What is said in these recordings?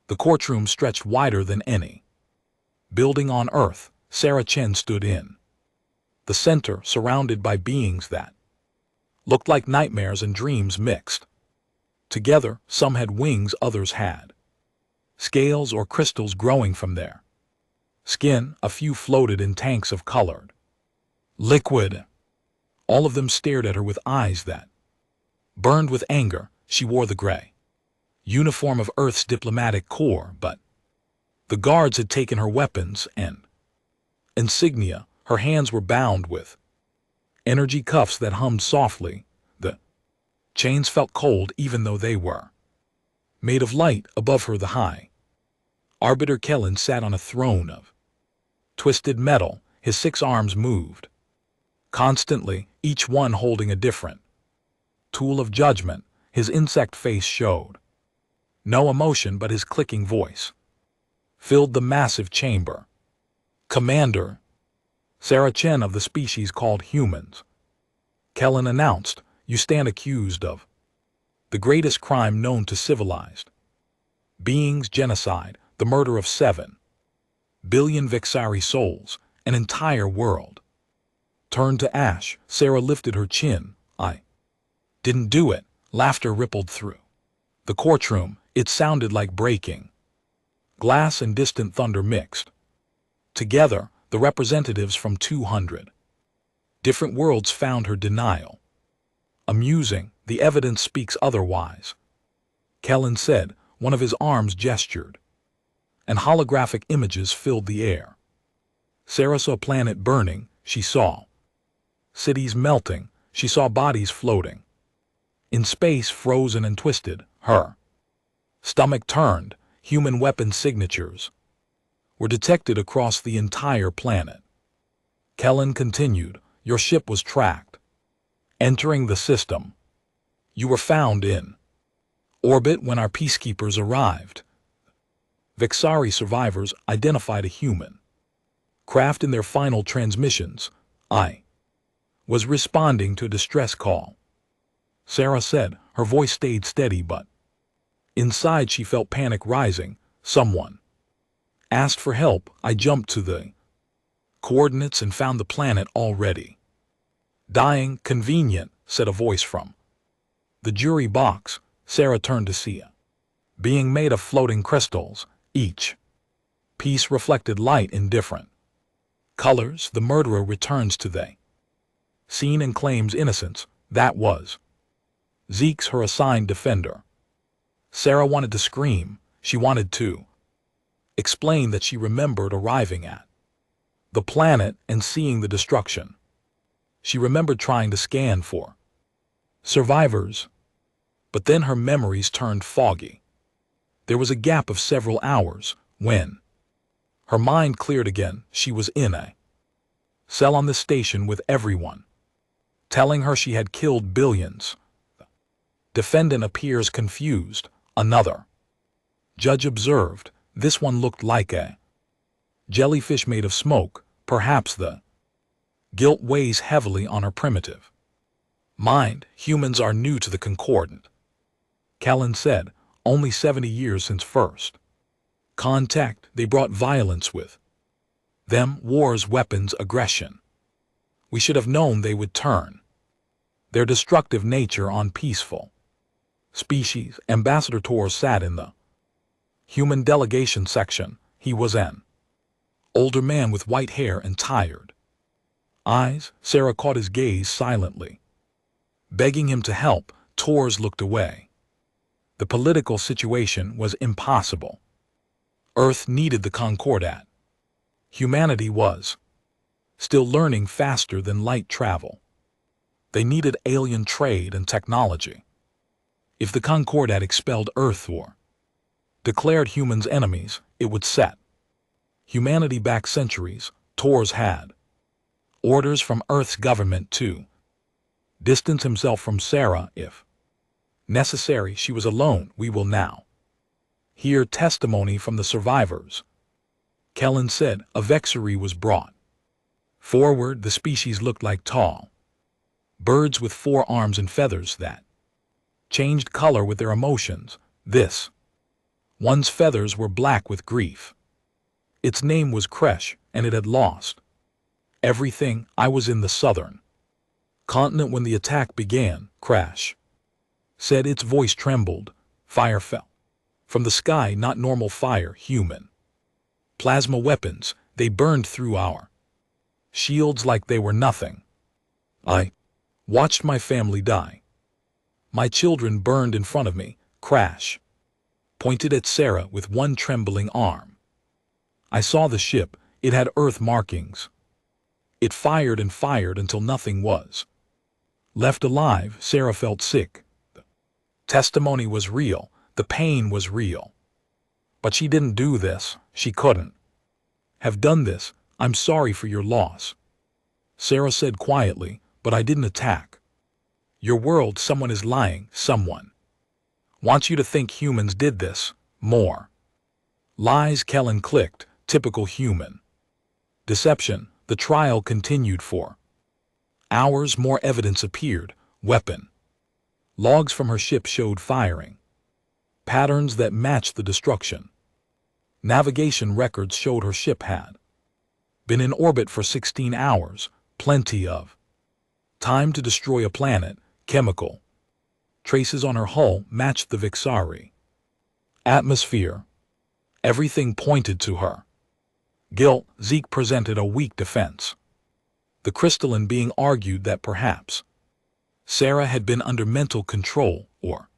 The courtroom stretched wider than any building on Earth Sarah Chen stood in. The center, surrounded by beings that looked like nightmares and dreams mixed together. Some had wings, others had scales or crystals growing from their skin. A few floated in tanks of colored liquid. All of them stared at her with eyes that burned with anger. She wore the gray uniform of Earth's diplomatic corps, but the guards had taken her weapons and insignia. Her hands were bound with energy cuffs that hummed softly. The chains felt cold even though they were made of light. Above her, the high Arbiter Kellen sat on a throne of twisted metal. His 6 arms moved constantly, each one holding a different tool of judgment. His insect face showed no emotion, but his clicking voice filled the massive chamber. "Commander Sarah Chen of the species called humans," Kellen announced, "you stand accused of the greatest crime known to civilized beings, genocide, the murder of 7 billion Vixari souls, an entire world turned to ash." Sarah lifted her chin. "I didn't do it." Laughter rippled through the courtroom. It sounded like breaking glass and distant thunder mixed together. The representatives from 200 different worlds found her denial amusing. "The evidence speaks otherwise," Kellen said. One of his arms gestured, and holographic images filled the air. Sarah saw a planet burning. She saw cities melting. She saw bodies floating in space, frozen and twisted. Her stomach turned. Human weapon signatures were detected across the entire planet. Kellen continued, "Your ship was tracked entering the system. You were found in orbit when our peacekeepers arrived. Vixari survivors identified a human craft in their final transmissions. I was responding to a distress call," Sarah said. Her voice stayed steady, but inside she felt panic rising. "Someone asked for help. I jumped to the coordinates and found the planet already dying." "Convenient," said a voice from the jury box. Sarah turned to see a being made of floating crystals. Each piece reflected light in different colors. "The murderer returns to the scene and claims innocence." That was Zeke's, her assigned defender. Sarah wanted to scream. She wanted to explain that she remembered arriving at the planet and seeing the destruction. She remembered trying to scan for survivors, but then her memories turned foggy. There was a gap of several hours. When her mind cleared again, she was in a cell on the station with everyone telling her she had killed billions. The defendant appears confused. Another judge observed, "This one looked like a jellyfish made of smoke." Perhaps the guilt weighs heavily on her primitive mind. "Humans are new to the Concordant," Kellen said. "Only 70 years since first contact. They brought violence with them, wars, weapons, aggression. We should have known they would turn their destructive nature on peaceful species." Ambassador Torres sat in the human delegation section. He was an older man with white hair and tired eyes. Sarah caught his gaze silently, begging him to help. Torres looked away. The political situation was impossible. Earth needed the Concordat. Humanity was still learning faster than light travel. They needed alien trade and technology. If the Concordat expelled Earth or declared humans enemies, it would set humanity back centuries. Torres had orders from Earth's government to distance himself from Sarah if necessary. She was alone. "We will now hear testimony from the survivors," Kellen said. A vexary was brought forward. The species looked like tall birds with 4 arms and feathers that changed color with their emotions. This One's feathers were black with grief. Its name was Kresh, and it had lost everything. I was in the southern continent when the attack began. Crash said, its voice trembled. Fire fell from the sky, not normal fire, human plasma weapons. They burned through our shields like they were nothing. I watched my family die. My children burned in front of me. Crash pointed at Sarah with one trembling arm. I saw the ship. It had Earth markings. It fired and fired until nothing was left alive. Sarah felt sick. The testimony was real. The pain was real. But she didn't do this. She couldn't have done this. I'm sorry for your loss, Sarah said quietly, but I didn't attack your world. Someone is lying. Someone wants you to think humans did this. More lies. Kellen clicked. Typical human deception. The trial continued for hours. More evidence appeared. Weapon logs from her ship showed firing patterns that matched the destruction. Navigation records showed her ship had been in orbit for 16 hours, plenty of time to destroy a planet. Chemical traces on her hull matched the Vixari atmosphere. Everything pointed to her guilt. Zeke presented a weak defense. The crystalline being argued that perhaps Sarah had been under mental control, or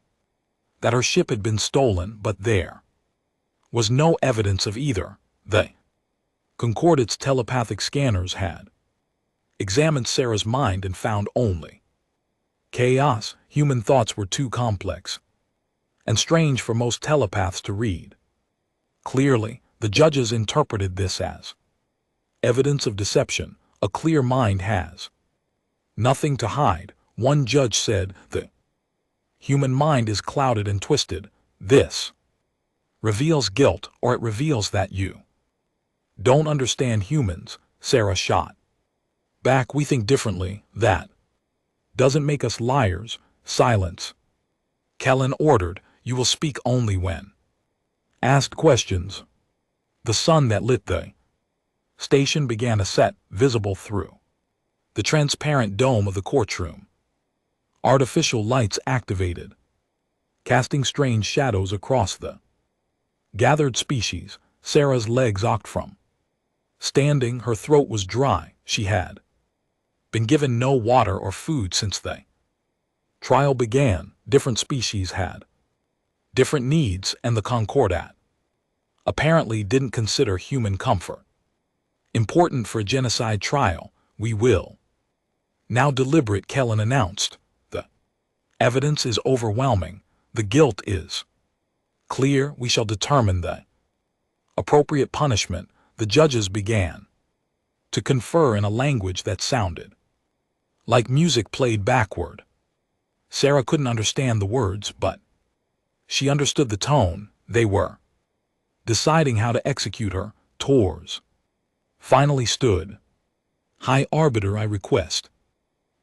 that her ship had been stolen, but there was no evidence of either. The Concordate's telepathic scanners had examined Sarah's mind and found only chaos. Human thoughts were too complex and strange for most telepaths to read. Clearly, the judges interpreted this as evidence of deception. A clear mind has nothing to hide. One judge said, the human mind is clouded and twisted. This reveals guilt, or it reveals that you don't understand humans. Sarah shot back. We think differently. That doesn't make us liars. Silence, Kellen ordered. You will speak only when asked questions. The sun that lit the station began to set, visible through the transparent dome of the courtroom. Artificial lights activated, casting strange shadows across the gathered species. Sarah's legs ached from standing. Her throat was dry. She had been given no water or food since the trial began. Different species had different needs, and the Concordate apparently didn't consider human comfort important for a genocide trial. We will now deliberate, Kellen announced. The evidence is overwhelming. The guilt is clear. We shall determine the appropriate punishment. The judges began to confer in a language that sounded like music played backward. Sarah couldn't understand the words, but she understood the tone. They were deciding how to execute her. Tors finally stood. High Arbiter, I request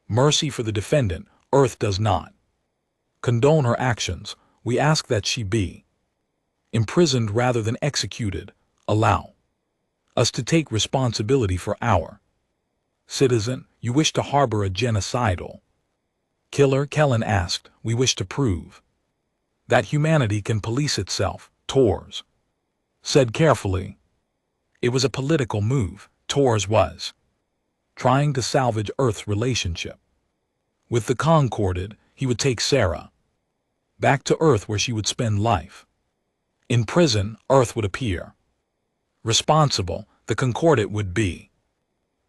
mercy for the defendant. Earth does not condone her actions. We ask that she be imprisoned rather than executed. Allow us to take responsibility for our citizen. You wish to harbor a genocidal killer? Kellen asked. We wish to prove that humanity can police itself, Tors said carefully. It was a political move. Tors was trying to salvage Earth's relationship with the Concordate. He would take Sarah back to Earth, where she would spend life in prison. Earth would appear responsible. The Concordate would be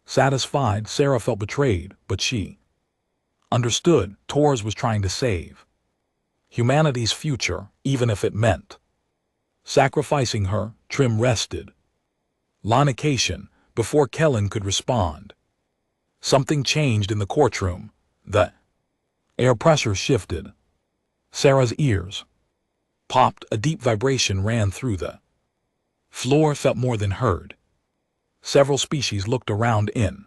satisfied. Sarah felt betrayed, but she understood. Tors was trying to save humanity's future, even if it meant sacrificing her. Trim rested. Lonication. Before Kellen could respond, something changed in the courtroom. The air pressure shifted. Sarah's ears popped. A deep vibration ran through the floor. Felt more than heard. Several species looked around in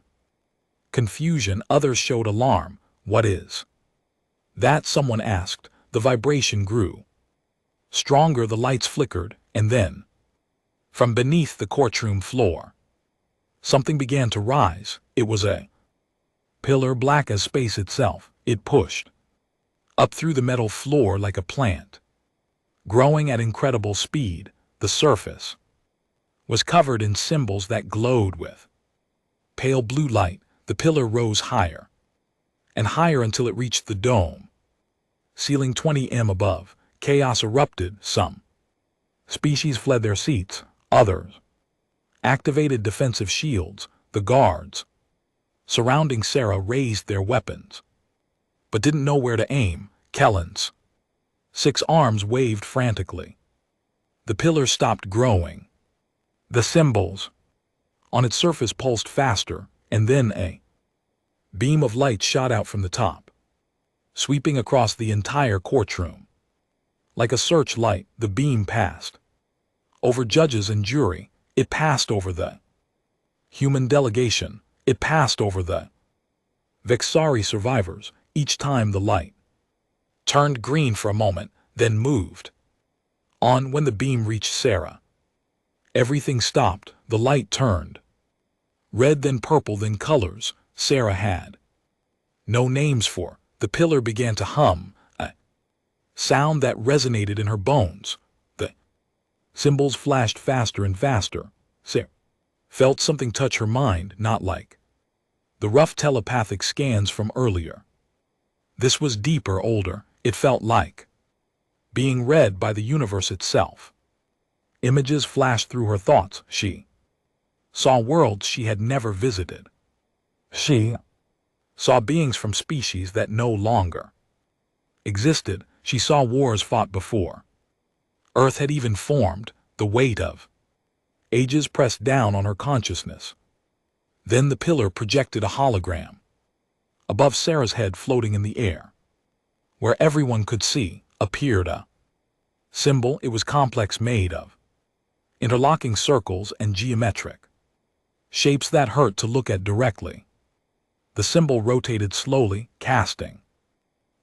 confusion. Others showed alarm. What is that? Someone asked. The vibration grew Stronger the lights flickered, and then, from beneath the courtroom floor, something began to rise. It was a pillar black as space itself. It pushed up through the metal floor like a plant, growing at incredible speed. The surface was covered in symbols that glowed with pale blue light. The pillar rose higher and higher until it reached the dome, ceiling 20 m above. Chaos erupted. Some species fled their seats, others activated defensive shields. The guards surrounding Sarah raised their weapons, but didn't know where to aim. Kellen's 6 arms waved frantically. The pillar stopped growing. The symbols on its surface pulsed faster, and then a beam of light shot out from the top, sweeping across the entire courtroom. Like a searchlight, the beam passed over judges and jury. It passed over the human delegation. It passed over the Vexari survivors. Each time the light turned green for a moment, then moved on. When the beam reached Sarah, everything stopped. The light turned red, then purple, then colors Sarah had no names for. The pillar began to hum, a sound that resonated in her bones. The symbols flashed faster and faster. Sarah felt something touch her mind, not like the rough telepathic scans from earlier. This was deeper, older. It felt like being read by the universe itself. Images flashed through her thoughts. She saw worlds she had never visited. She saw beings from species that no longer existed. She saw wars fought before Earth had even formed. The weight of ages pressed down on her consciousness. Then the pillar projected a hologram above Sarah's head, floating in the air. Where everyone could see, appeared a symbol. It was complex, made of interlocking circles and geometric shapes that hurt to look at directly. The symbol rotated slowly, casting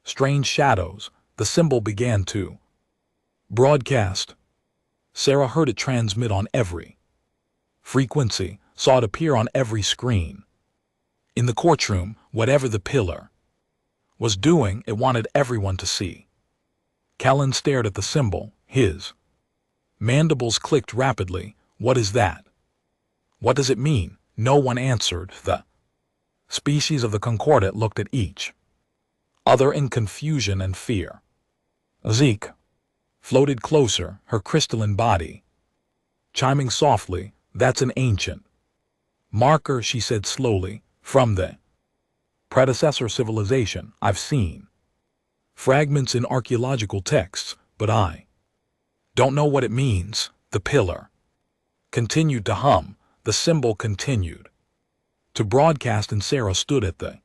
strange shadows. The symbol began to broadcast. Sarah heard it transmit on every frequency, saw it appear on every screen. In the courtroom, whatever the pillar was doing, it wanted everyone to see. Callan stared at the symbol. His mandibles clicked rapidly. What is that? What does it mean? No one answered. The species of the Concordat looked at each other in confusion and fear. Zeke floated closer, her crystalline body chiming softly. That's an ancient marker, she said slowly, from the predecessor civilization. I've seen fragments in archaeological texts, but I don't know what it means. The pillar continued to hum. The symbol continued to broadcast, and Sarah stood at the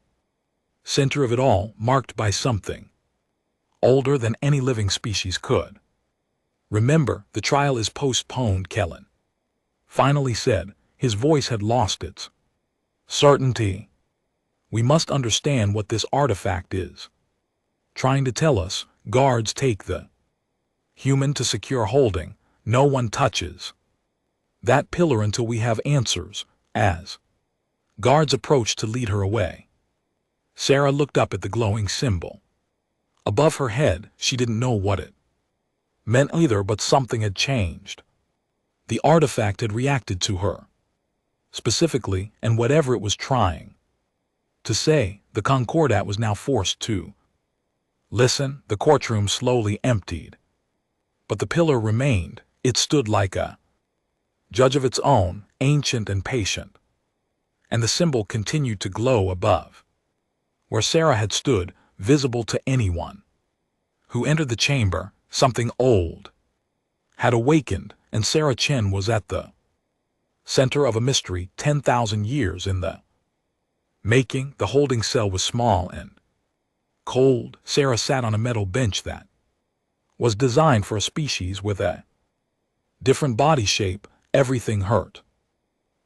center of it all, marked by something older than any living species could remember. The trial is postponed, Kellen finally said. His voice had lost its certainty. We must understand what this artifact is trying to tell us. Guards take the human to secure holding. No one touches that pillar until we have answers. As guards approached to lead her away, Sarah looked up at the glowing symbol above her head. She didn't know what it meant either, but something had changed. The artifact had reacted to her specifically, and whatever it was trying to say, the Concordat was now forced to listen. The courtroom slowly emptied, but the pillar remained. It stood like a judge of its own, ancient and patient, and the symbol continued to glow above where Sarah had stood, visible to anyone who entered the chamber. Something old had awakened, and Sarah Chen was at the center of a mystery 10,000 years in the making. The holding cell was small and cold. Sarah sat on a metal bench that was designed for a species with a different body shape. Everything hurt.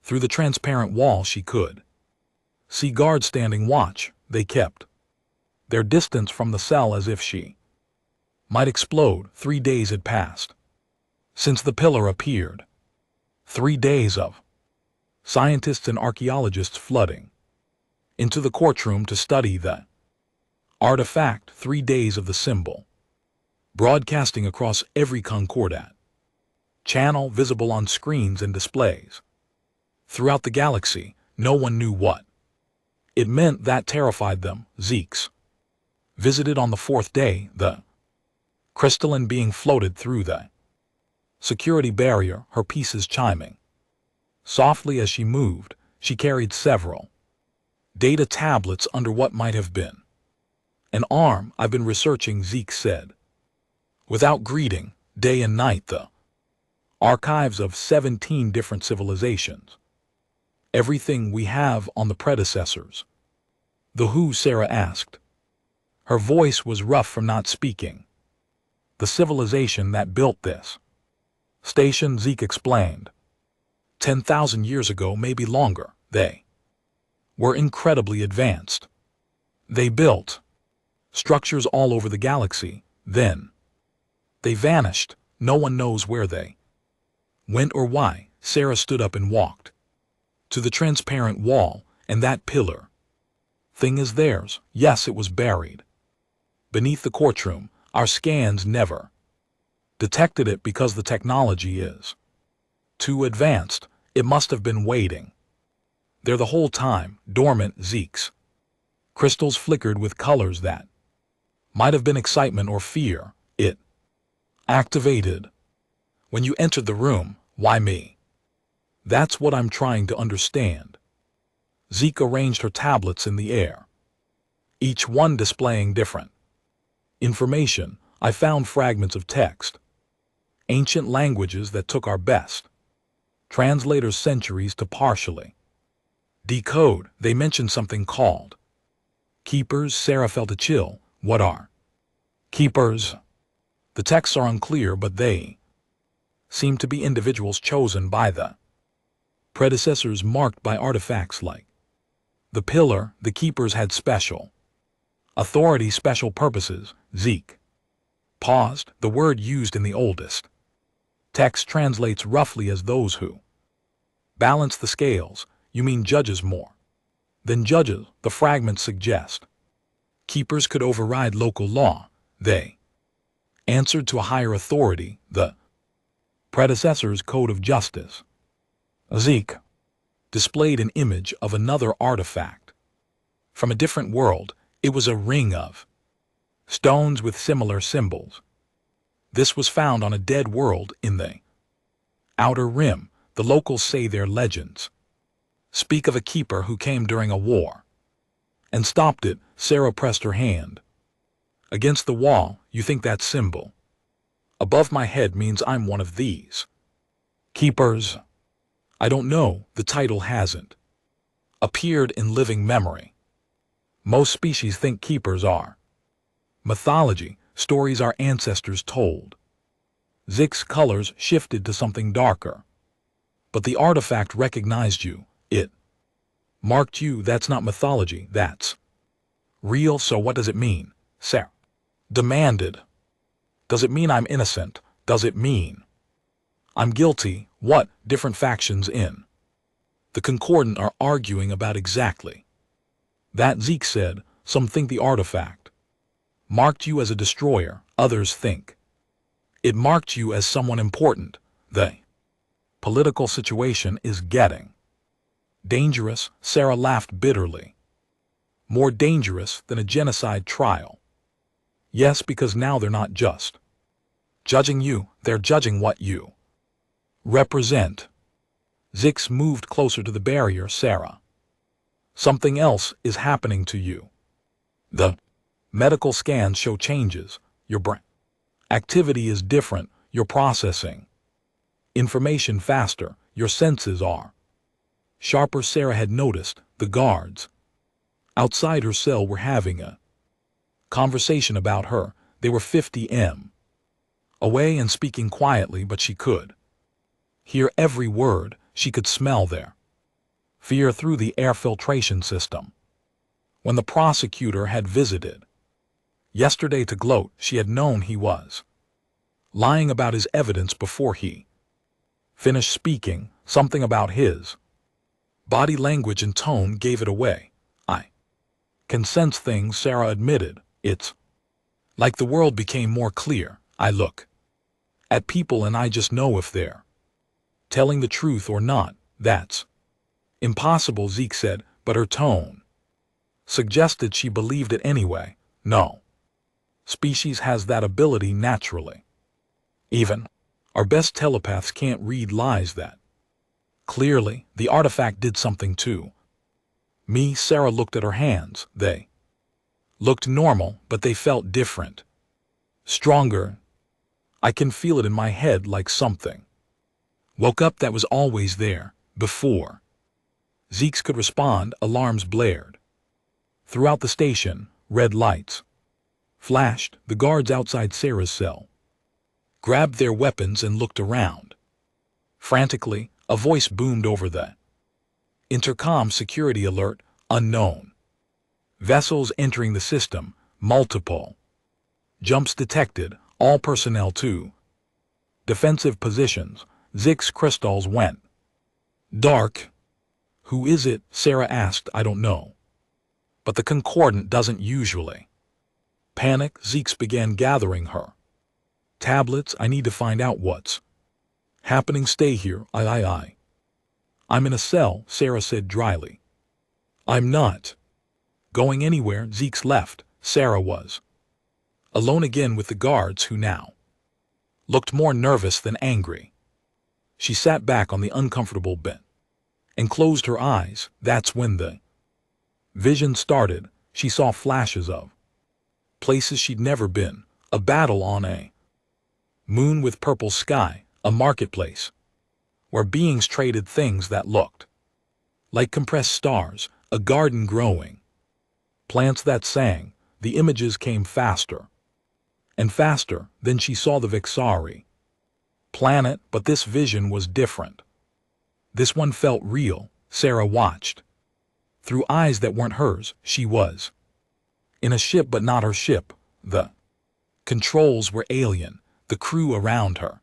Through the transparent wall she could see guards standing watch. They kept their distance from the cell as if she Might explode. 3 days had passed since the pillar appeared. 3 days of scientists and archaeologists flooding into the courtroom to study the artifact. 3 days of the symbol broadcasting across every concordat channel, visible on screens and displays throughout the galaxy. No one knew what it meant. That terrified them. Zeeks visited on the 4th day, the crystalline being floated through the security barrier, her pieces chiming softly as she moved. She carried several data tablets under what might have been an arm. I've been researching, Zeke said, without greeting, day and night, the archives of 17 different civilizations. Everything we have on the predecessors. The who? Sarah asked. Her voice was rough from not speaking. The civilization that built this station, Zeke explained. 10,000 years ago, maybe longer. They were incredibly advanced. They built structures all over the galaxy. Then they vanished. No one knows where they went or why. Sarah stood up and walked to the transparent wall. And that pillar thing is theirs. Yes, it was buried beneath the courtroom. Our scans never detected it because the technology is too advanced. It must have been waiting there the whole time, dormant. Zeke's crystals flickered with colors that might have been excitement or fear. It activated when you entered the room. Why me? That's what I'm trying to understand. Zeke arranged her tablets in the air, each one displaying different information. I found fragments of text, ancient languages that took our best translators centuries to partially decode. They mentioned something called keepers. Sarah felt a chill. What are keepers? The texts are unclear, but they seem to be individuals chosen by the predecessors, marked by artifacts like the pillar. The keepers had special authority, special purposes. Zeke paused. The word used in the oldest text translates roughly as those who balance the scales. You mean judges more than judges? The fragments suggest keepers could override local law. They answered to a higher authority, the predecessor's code of justice. Zeke displayed an image of another artifact from a different world. It was a ring of stones with similar symbols. This was found on a dead world in the Outer Rim. The locals say their legends speak of a keeper who came during a war and stopped it. Sarah pressed her hand against the wall. You think that symbol above my head means I'm one of these keepers? I don't know. The title hasn't appeared in living memory. Most species think keepers are mythology, stories our ancestors told. Zeke's colors shifted to something darker. But the artifact recognized you. It marked you. That's not mythology. That's real. So what does it mean? Sarah demanded. Does it mean I'm innocent? Does it mean I'm guilty? What? Different factions in the Concordant are arguing about exactly that. Zeke said. Some think the artifact marked you as a destroyer. Others think it marked you as someone important. The political situation is getting dangerous. Sarah laughed bitterly. More dangerous than a genocide trial. Yes, because now they're not just judging you, they're judging what you represent. Zix moved closer to the barrier. Sarah, something else is happening to you. The medical scans show changes. Your brain activity is different. You're processing information faster. Your senses are sharper. Sarah had noticed the guards outside her cell were having a conversation about her. They were 50 m away and speaking quietly, but she could hear every word. She could smell their fear through the air filtration system. When the prosecutor had visited Yesterday to gloat, she had known he was lying about his evidence before he finished speaking. Something about his body language and tone gave it away. I can sense things, Sarah admitted. It's like the world became more clear. I look at people and I just know if they're telling the truth or not. That's impossible, Zeke said, but her tone suggested she believed it anyway. No species has that ability naturally. Even our best telepaths can't read lies that clearly. The artifact did something too. Me, Sarah looked at her hands. They looked normal, but they felt different. Stronger. I can feel it in my head, like something woke up that was always there, before Zeke could respond. Alarms blared throughout the station. Red lights flashed. The guards outside Sarah's cell grabbed their weapons and looked around. Frantically, a voice boomed over the intercom. Security alert, unknown vessels entering the system, multiple jumps detected, all personnel to defensive positions. Zeke's crystals went dark. Who is it? Sarah asked. I don't know. But the Concordant doesn't usually panic. Zeke began gathering her tablets. I need to find out what's happening. Stay here. I'm in a cell, Sarah said dryly. I'm not going anywhere. Zeke left. Sarah was alone again with the guards, who now looked more nervous than angry. She sat back on the uncomfortable bed and closed her eyes. That's when the vision started. She saw flashes of places she'd never been, a battle on a moon with purple sky, a marketplace where beings traded things that looked like compressed stars, a garden growing plants that sang. The images came faster and faster. Then she saw the Vixari planet, but this vision was different. This one felt real. Sarah watched through eyes that weren't hers. She was in a ship, but not her ship. The controls were alien. The crew around her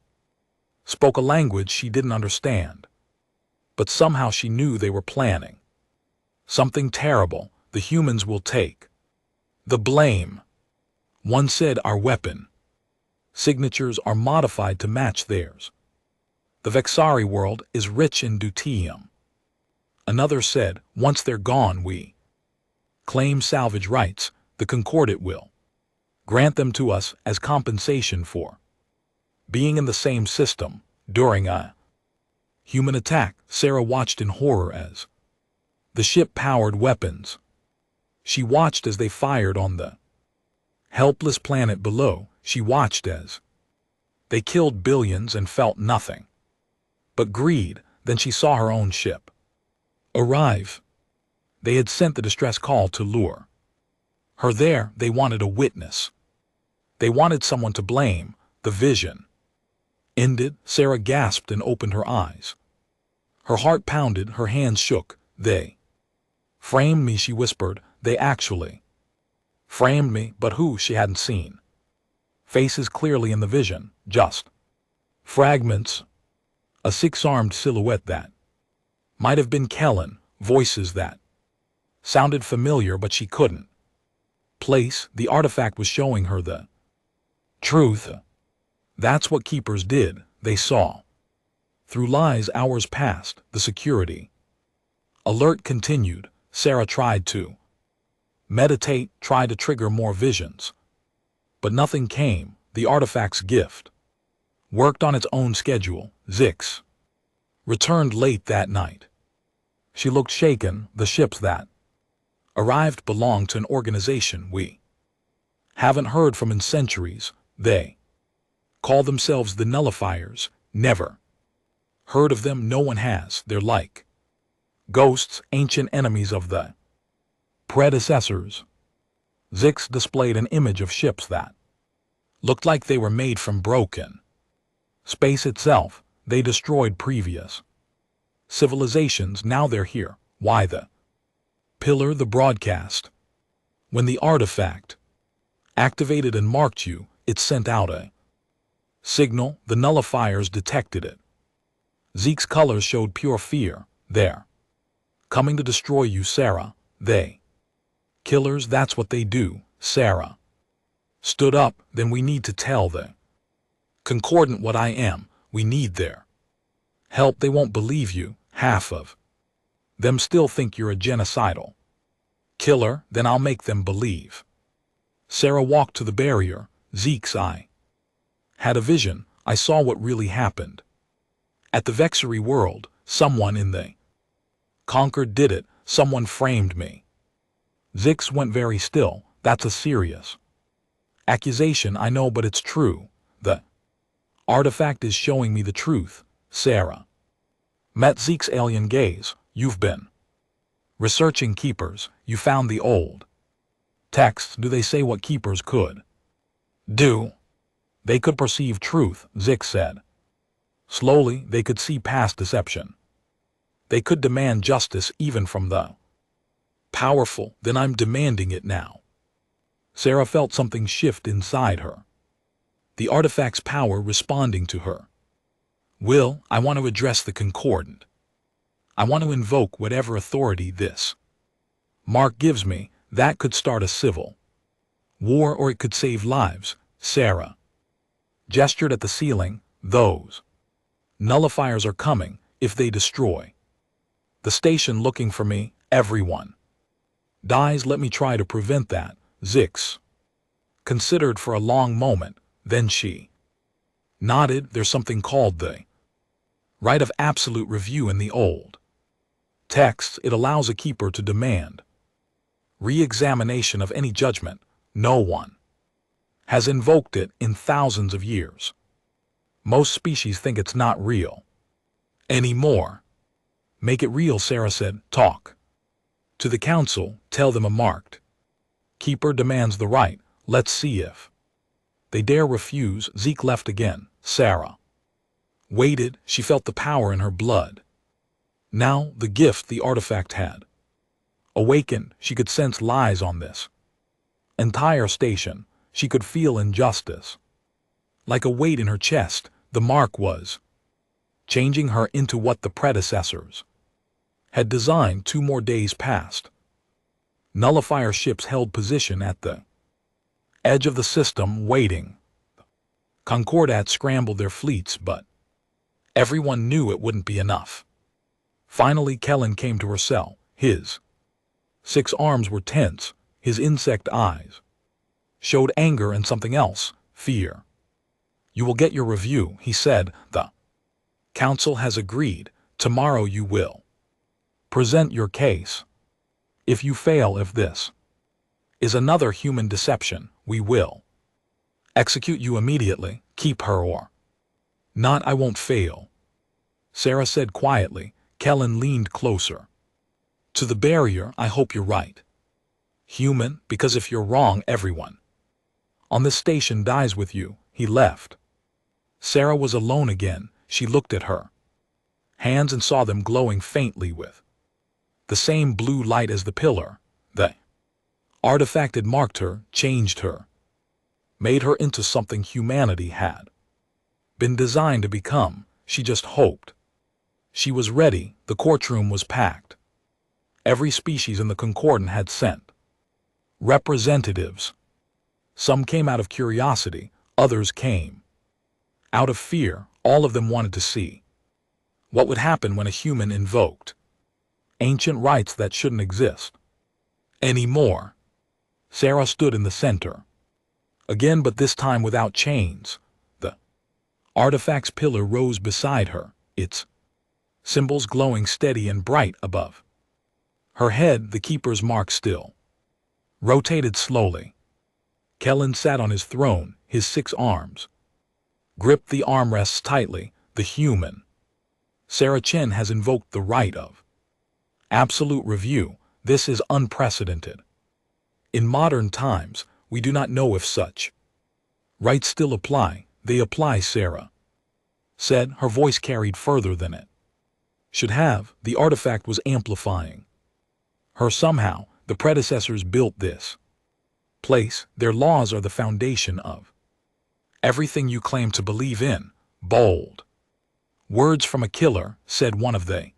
spoke a language she didn't understand, but somehow she knew they were planning something terrible. The humans will take the blame. One said, our weapon signatures are modified to match theirs. The Vexari world is rich in deuterium. Another said, once they're gone, we claim salvage rights. The Concordant will grant them to us as compensation for being in the same system during a human attack. Sarah watched in horror as the ship powered weapons. She watched as they fired on the helpless planet below. She watched as they killed billions and felt nothing but greed. Then she saw her own ship arrive. They had sent the distress call to lure her there. They wanted a witness. They wanted someone to blame. The vision ended. Sarah gasped and opened her eyes. Her heart pounded, her hands shook. They framed me, she whispered. They actually framed me, but who? She hadn't seen faces clearly in the vision, just fragments. A six-armed silhouette that might have been Kellen, voices that sounded familiar, but she couldn't place. The artifact was showing her the truth. That's what keepers did. They saw through lies. Hours passed. The security alert continued. Sarah tried to meditate, tried to trigger more visions, but nothing came. The artifact's gift worked on its own schedule. Zix returned late that night. She looked shaken. The ships that arrived belonged to an organization we haven't heard from in centuries. They call themselves the Nullifiers. Never heard of them. No one has. They're like ghosts, ancient enemies of the predecessors. Zix displayed an image of ships that looked like they were made from broken space itself. They destroyed previous civilizations. Now they're here. Why? The pillar, the broadcast. When the artifact activated and marked you. It sent out a signal. The nullifiers detected it. Zeke's colors showed pure fear. They're coming to destroy you, Sarah. They killers, that's what they do. Sarah stood up. Then we need to tell the Concordant what I am. We need their help. They won't believe you. Half of them still think you're a genocidal killer. Then I'll make them believe. Sarah walked to the barrier. Zeke's eye had a vision. I saw what really happened. At the Vexery world, someone in the Conquered did it. Someone framed me. Zix went very still. That's a serious accusation, I know, but it's true. The artifact is showing me the truth. Sarah met Zeke's alien gaze. You've been researching keepers. You found the old texts. Do they say what keepers could do? They could perceive truth, Zix said. Slowly, they could see past deception. They could demand justice even from the powerful. Then I'm demanding it now. Sarah felt something shift inside her. The artifact's power responding to her will. I want to address the Concordant. I want to invoke whatever authority this mark gives me. That could start a civil war, or it could save lives. Sarah gestured at the ceiling. Those nullifiers are coming. If they destroy the station looking for me, everyone dies. Let me try to prevent that. Zix considered for a long moment. Then she nodded. There's something called the right of absolute review in the old texts. It allows a keeper to demand re-examination of any judgment. No one has invoked it in thousands of years. Most species think it's not real anymore. Make it real, Sarah said. Talk to the council. Tell them a marked keeper demands the right. Let's see if they dare refuse. Zeke left again. Sarah waited. She felt the power in her blood. Now the gift the artifact had awakened. She could sense lies on this entire station. She could feel injustice. Like a weight in her chest, the mark was changing her into what the predecessors had designed. 2 more days passed. Nullifier ships held position at the edge of the system, waiting. Concordats scrambled their fleets, but everyone knew it wouldn't be enough. Finally, Kellen came to her cell. His 6 arms were tense. His insect eyes showed anger and something else, fear. You will get your review, he said. The council has agreed. Tomorrow you will present your case. If you fail, if this is another human deception, we will execute you immediately. Keep her or not, I won't fail, Sarah said quietly. Kellen leaned closer to the barrier. I hope you're right, human, because if you're wrong, everyone on this station dies with you. He left. Sarah was alone again. She looked at her hands and saw them glowing faintly with the same blue light as the pillar. The artifact had marked her, changed her, made her into something humanity had been designed to become. She just hoped she was ready. The courtroom was packed. Every species in the Concordant had sent representatives. Some came out of curiosity, others came out of fear. All of them wanted to see what would happen when a human invoked ancient rights that shouldn't exist anymore. Sarah stood in the center again, but this time without chains. The artifact's pillar rose beside her, its symbols glowing steady and bright above her head. The keeper's mark still rotated slowly. Kellen sat on his throne. His 6 arms gripped the armrests tightly. The human Sarah Chen has invoked the right of absolute review. This is unprecedented. In modern times, we do not know if such rights still apply. They apply, Sarah said. Her voice carried further than it should have. The artifact was amplifying her somehow. The predecessors built this place, their laws are the foundation of everything you claim to believe in. Bold words from a killer, said one of the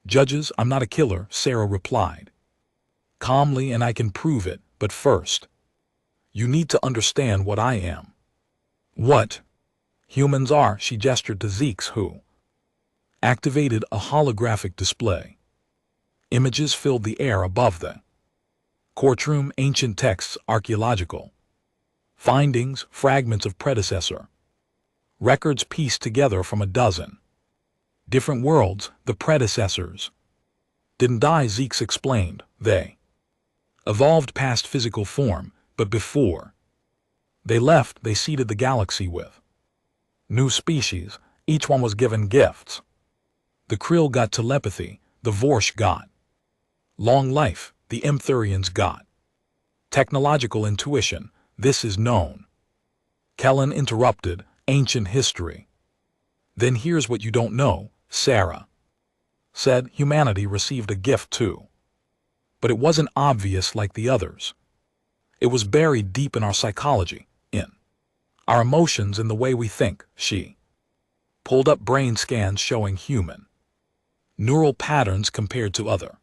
judges. I'm not a killer, Sarah replied calmly, and I can prove it, but first, you need to understand what I am. What humans are, she gestured to Zeeks, who activated a holographic display. Images filled the air above the courtroom, ancient texts, archaeological findings, fragments of predecessor records pieced together from a dozen different worlds. The predecessors didn't die, Zeeks explained. They evolved past physical form, but before they left, they seeded the galaxy with new species. Each one was given gifts. The Krill got telepathy, the Vorsh got long life, the Emthurians got technological intuition. This is known. Kellen interrupted, ancient history. Then here's what you don't know, Sarah said. Humanity received a gift too. But it wasn't obvious like the others. It was buried deep in our psychology, in our emotions, in the way we think. She pulled up brain scans showing human neural patterns compared to other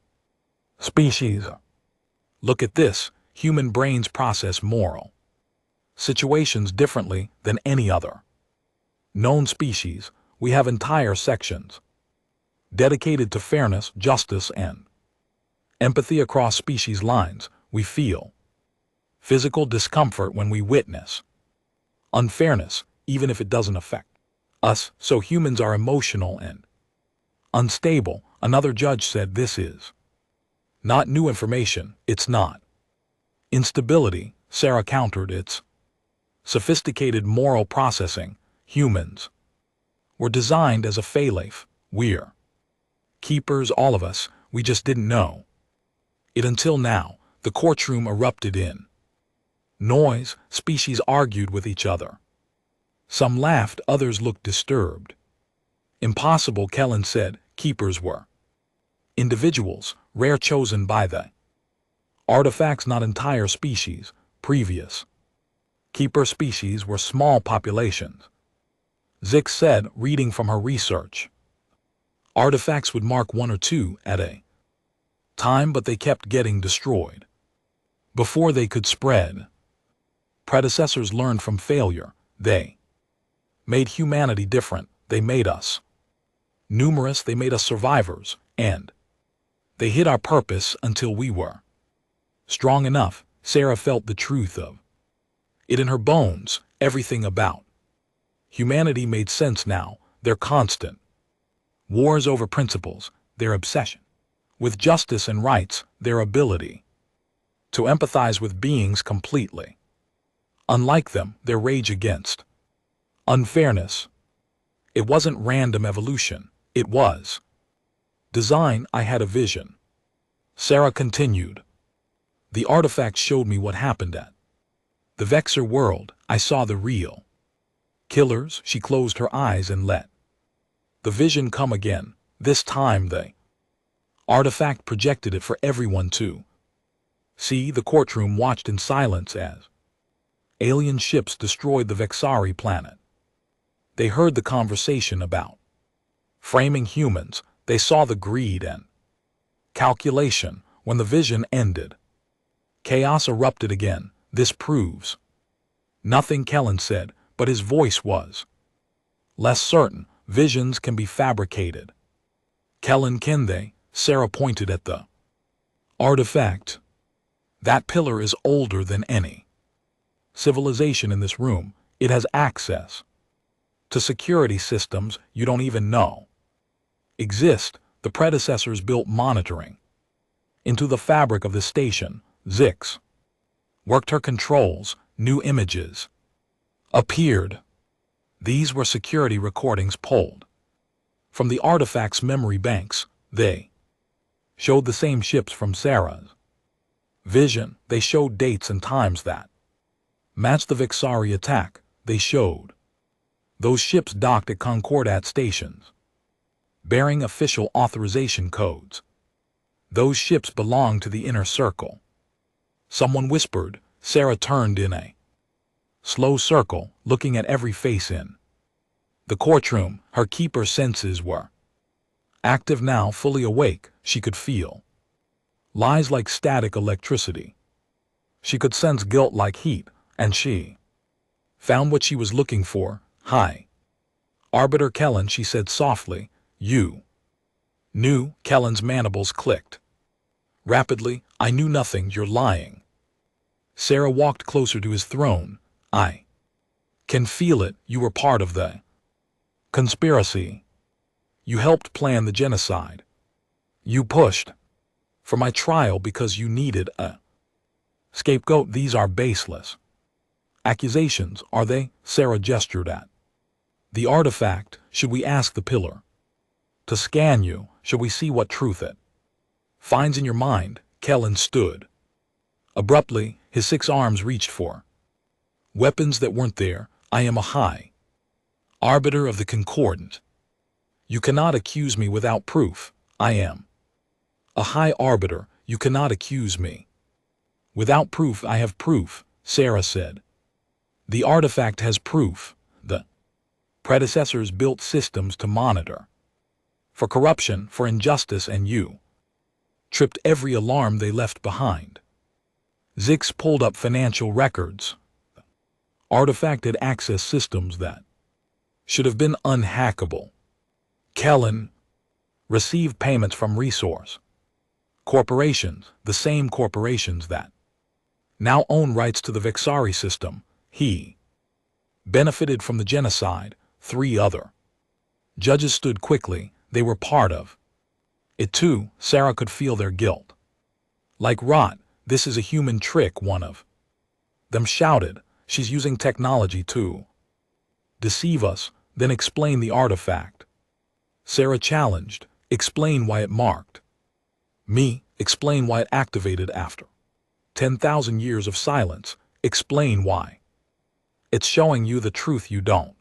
species. Look at this. Human brains process moral situations differently than any other known species. We have entire sections dedicated to fairness, justice, and empathy across species lines. We feel physical discomfort when we witness unfairness, even if it doesn't affect us. So humans are emotional and unstable. Another judge said this is not new information. It's not instability, Sarah countered. It's sophisticated moral processing. Humans were designed as a failsafe. We're keepers, all of us. We just didn't know it until now. The courtroom erupted in noise. Species argued with each other. Some laughed, others looked disturbed. Impossible, Kellen said. Keepers were individuals, rare, chosen by the artifacts, not entire species. Previous keeper species were small populations. Zix said, reading from her research. Artifacts would mark one or two at a time, but they kept getting destroyed before they could spread. Predecessors learned from failure. They made humanity different. They made us numerous. They made us survivors, and they hid our purpose until we were strong enough. Sarah felt the truth of it in her bones. Everything about humanity made sense now. Their constant wars over principles, their obsession with justice and rights, their ability to empathize with beings completely unlike them, their rage against unfairness. It wasn't random evolution. It was design. I had a vision, Sarah continued. The artifact showed me what happened at the Vexer world. I saw the real killers. She closed her eyes and let the vision come again. This time the artifact projected it for everyone to see. The courtroom watched in silence as alien ships destroyed the Vexari planet. They heard the conversation about framing humans. They saw the greed and calculation. When the vision ended, chaos erupted again. This proves nothing, Kellen said, but his voice was less certain. Visions can be fabricated. Kellen, can they? Sarah pointed at the artifact. That pillar is older than any civilization in this room. It has access to security systems you don't even know exist. The predecessors built monitoring into the fabric of the station. Zix worked her controls. New images appeared. These were security recordings pulled from the artifact's memory banks. They showed the same ships from Sarah's vision. They showed dates and times that matched the Vexari attack. They showed those ships docked at Concordat stations, bearing official authorization codes. Those ships belonged to the inner circle. Someone whispered, Sarah turned in a slow circle, looking at every face in the courtroom. Her keeper senses were active now, fully awake. She could feel lies like static electricity. She could sense guilt like heat, and she found what she was looking for. Hi, Arbiter Kellen, she said softly. You knew? Kellen's mandibles clicked rapidly. I knew nothing. You're lying. Sarah walked closer to his throne. I can feel it. You were part of the conspiracy. You helped plan the genocide. You pushed for my trial because you needed a scapegoat. These are baseless accusations, are they? Sarah gestured at the artifact. Should we ask the pillar to scan you? Should we see what truth it finds in your mind? Kellen stood abruptly. His 6 arms reached for weapons that weren't there. I am a high arbiter of the concordant. You cannot accuse me without proof. I am a high arbiter. You cannot accuse me without proof. I have proof, Sarah said. The artifact has proof. The predecessors built systems to monitor for corruption, for injustice, and you tripped every alarm they left behind. Zix pulled up financial records. The artifact had access systems that should have been unhackable. Kellen received payments from resource corporations, the same corporations that now own rights to the Vexari system. He benefited from the genocide. 3 other judges stood quickly. They were part of it too. Sarah could feel their guilt. Like rot. This is a human trick, one of them shouted. She's using technology to deceive us. Then explain the artifact, Sarah challenged. Explain why it marked me. Explain why it activated after 10,000 years of silence. Explain why it's showing you the truth you don't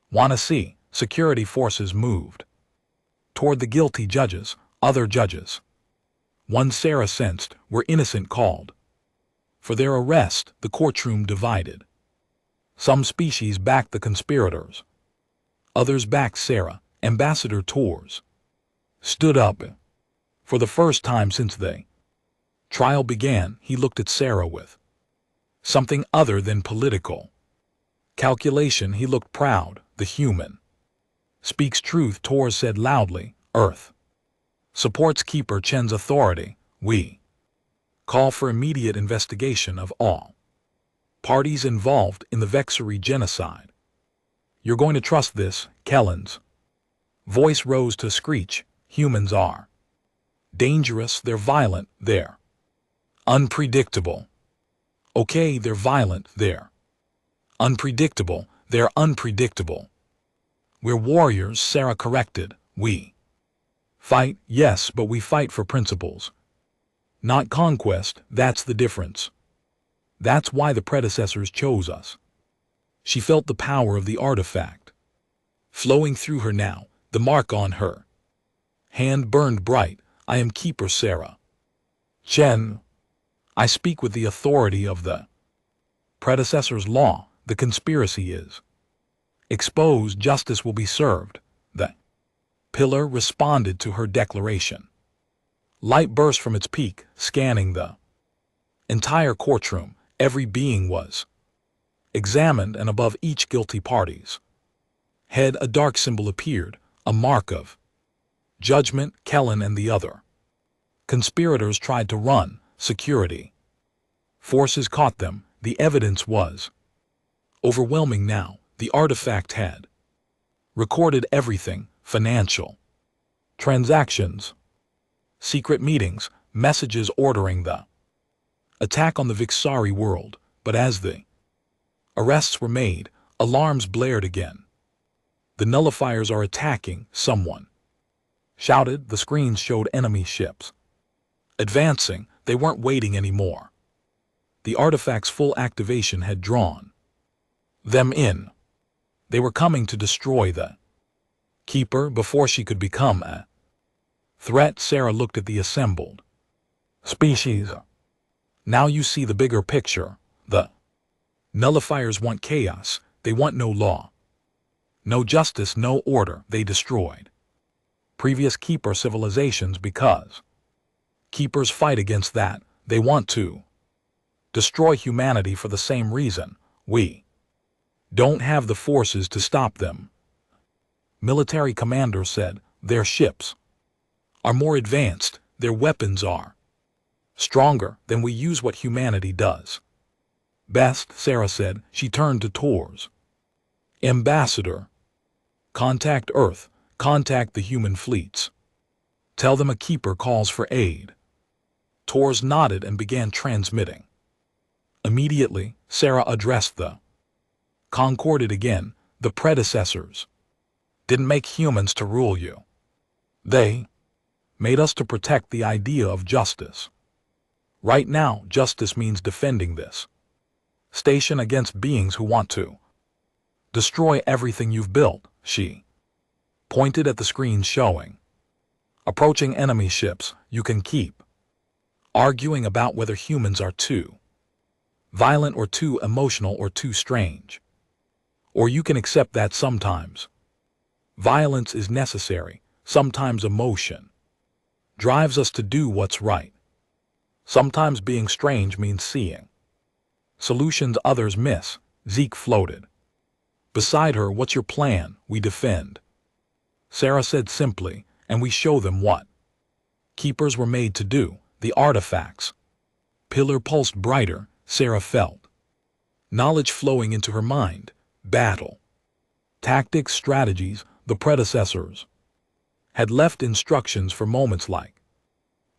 want to see. Security forces moved toward the guilty judges. Other judges, one Sarah sensed, were innocent, called for their arrest. The courtroom divided. Some species backed the conspirators. Others backed Sarah. Ambassador Tours stood up. For the first time since the trial began, he looked at Sarah with something other than political calculation. He looked proud. The human speaks truth, Tours said loudly. Earth supports Keeper Chen's authority. We call for immediate investigation of all parties involved in the Vexari genocide. You're going to trust this? Kellen's voice rose to screech. Humans are dangerous. They're violent. They're unpredictable. Okay, they're violent. They're unpredictable. They're unpredictable. We're warriors, Sarah corrected. We fight, yes, but we fight for principles, not conquest. That's the difference. That's why the predecessors chose us. She felt the power of the artifact flowing through her now. The mark on her hand burned bright. I am Keeper Sarah Chen. I speak with the authority of the predecessor's law. The conspiracy is exposed. Justice will be served. The pillar responded to her declaration. Light burst from its peak, scanning the entire courtroom. Every being was examined, and above each guilty party's head a dark symbol appeared, a mark of judgment. Kellen and the other conspirators tried to run. Security forces caught them. The evidence was overwhelming now. The artifact had recorded everything: financial transactions, secret meetings, messages ordering the attack on the Vexari world. But as the arrests were made, alarms blared again. The nullifiers are attacking, someone shouted. The screens showed enemy ships advancing. They weren't waiting anymore. The artifact's full activation had drawn them in. They were coming to destroy the Keeper before she could become a threat. Sarah looked at the assembled species. Now you see the bigger picture. The nullifiers want chaos. They want no law. No justice, no order. They destroyed previous keeper civilizations because keepers fight against that. They want to destroy humanity for the same reason. We don't have the forces to stop them. Military commander said. Their ships are more advanced. Their weapons are stronger than we use what humanity does. Best, Sarah said. She turned to Tors. Ambassador, contact Earth. Contact the human fleets. Tell them a keeper calls for aid. Tors nodded and began transmitting. Immediately, Sarah addressed the Concorded again. The predecessors didn't make humans to rule you. They made us to protect the idea of justice. Right now, justice means defending this station against beings who want to destroy everything you've built. She pointed at the screen showing approaching enemy ships. You can keep arguing about whether humans are too violent or too emotional or too strange. Or you can accept that sometimes violence is necessary, sometimes emotion drives us to do what's right. Sometimes being strange means seeing solutions others miss. Zeke floated beside her. What's your plan? We defend, Sarah said simply, and we show them what keepers were made to do. The artifacts. Pillar pulsed brighter. Sarah felt knowledge flowing into her mind. Battle tactics, strategies. The predecessors had left instructions for moments like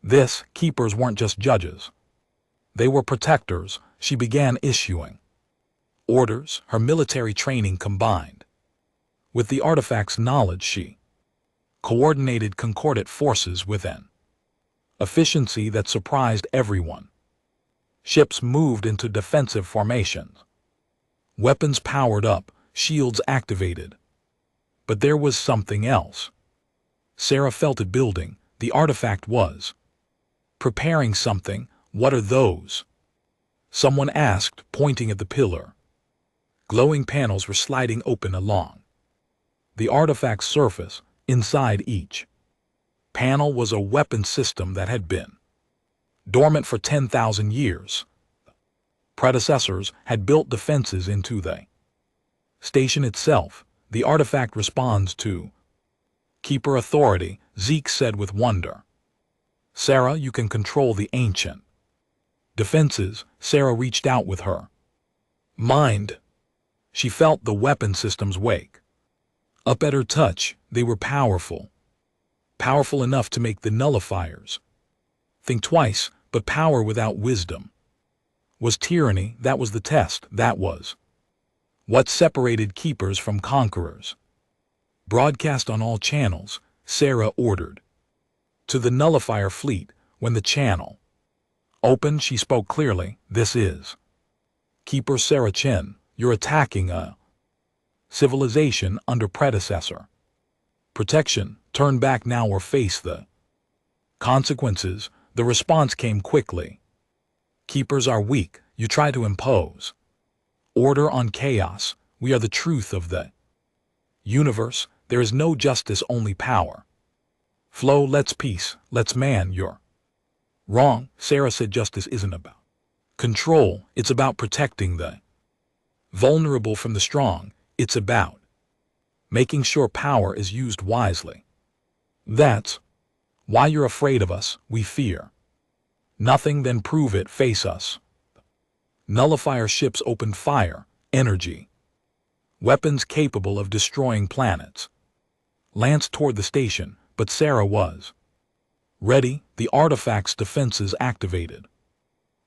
this. Keepers weren't just judges. They were protectors. She began issuing orders, her military training combined with the artifact's knowledge. She coordinated concordant forces with an efficiency that surprised everyone. Ships moved into defensive formations. Weapons powered up, shields activated. But there was something else. Sarah felt it building. The artifact was preparing something. What are those? Someone asked, pointing at the pillar. Glowing panels were sliding open along the artifact's surface. Inside each panel was a weapon system that had been dormant for 10,000 years. Predecessors had built defenses into the station itself. The artifact responds to keeper authority, Zeke said with wonder. Sarah, you can control the ancient defenses. Sarah reached out with her mind. She felt the weapon systems wake up at her touch. They were powerful. Powerful enough to make the nullifiers think twice, but power without wisdom was tyranny. That was the test. That was what separated keepers from conquerors. Broadcast on all channels, Sarah ordered. To the nullifier fleet. When the channel opened, she spoke clearly. This is Keeper Sarah Chen. You're attacking a civilization under predecessor protection. Turn back now or face the consequences. The response came quickly. Keepers are weak. You try to impose order on chaos. We are the truth of the universe. There is no justice, only power. Flow, let's peace, let's man. You're wrong, Sarah said. Justice isn't about control. It's about protecting the vulnerable from the strong. It's about making sure power is used wisely. That's why you're afraid of us. We fear nothing. Then prove it. Face us. Nullifier ships opened fire. Energy weapons capable of destroying planets lanced toward the station, but Sarah was ready. The artifact's defenses activated.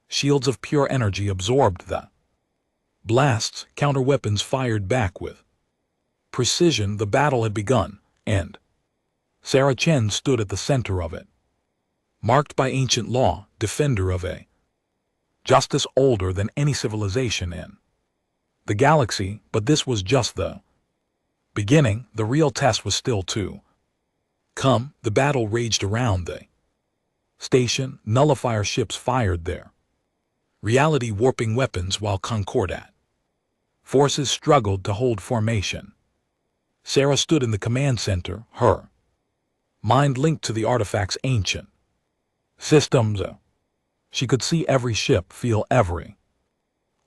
Shields of pure energy absorbed the blasts. Counter-weapons fired back with precision. The battle had begun, and Sarah Chen stood at the center of it. Marked by ancient law, defender of a justice older than any civilization in the galaxy. But this was just the beginning. The real test was still to come. The battle raged around the station. Nullifier ships fired their reality warping weapons while Concordat. Forces struggled to hold formation. Sarah stood in the command center, her mind linked to the artifact's ancient systems. She could see every ship, feel every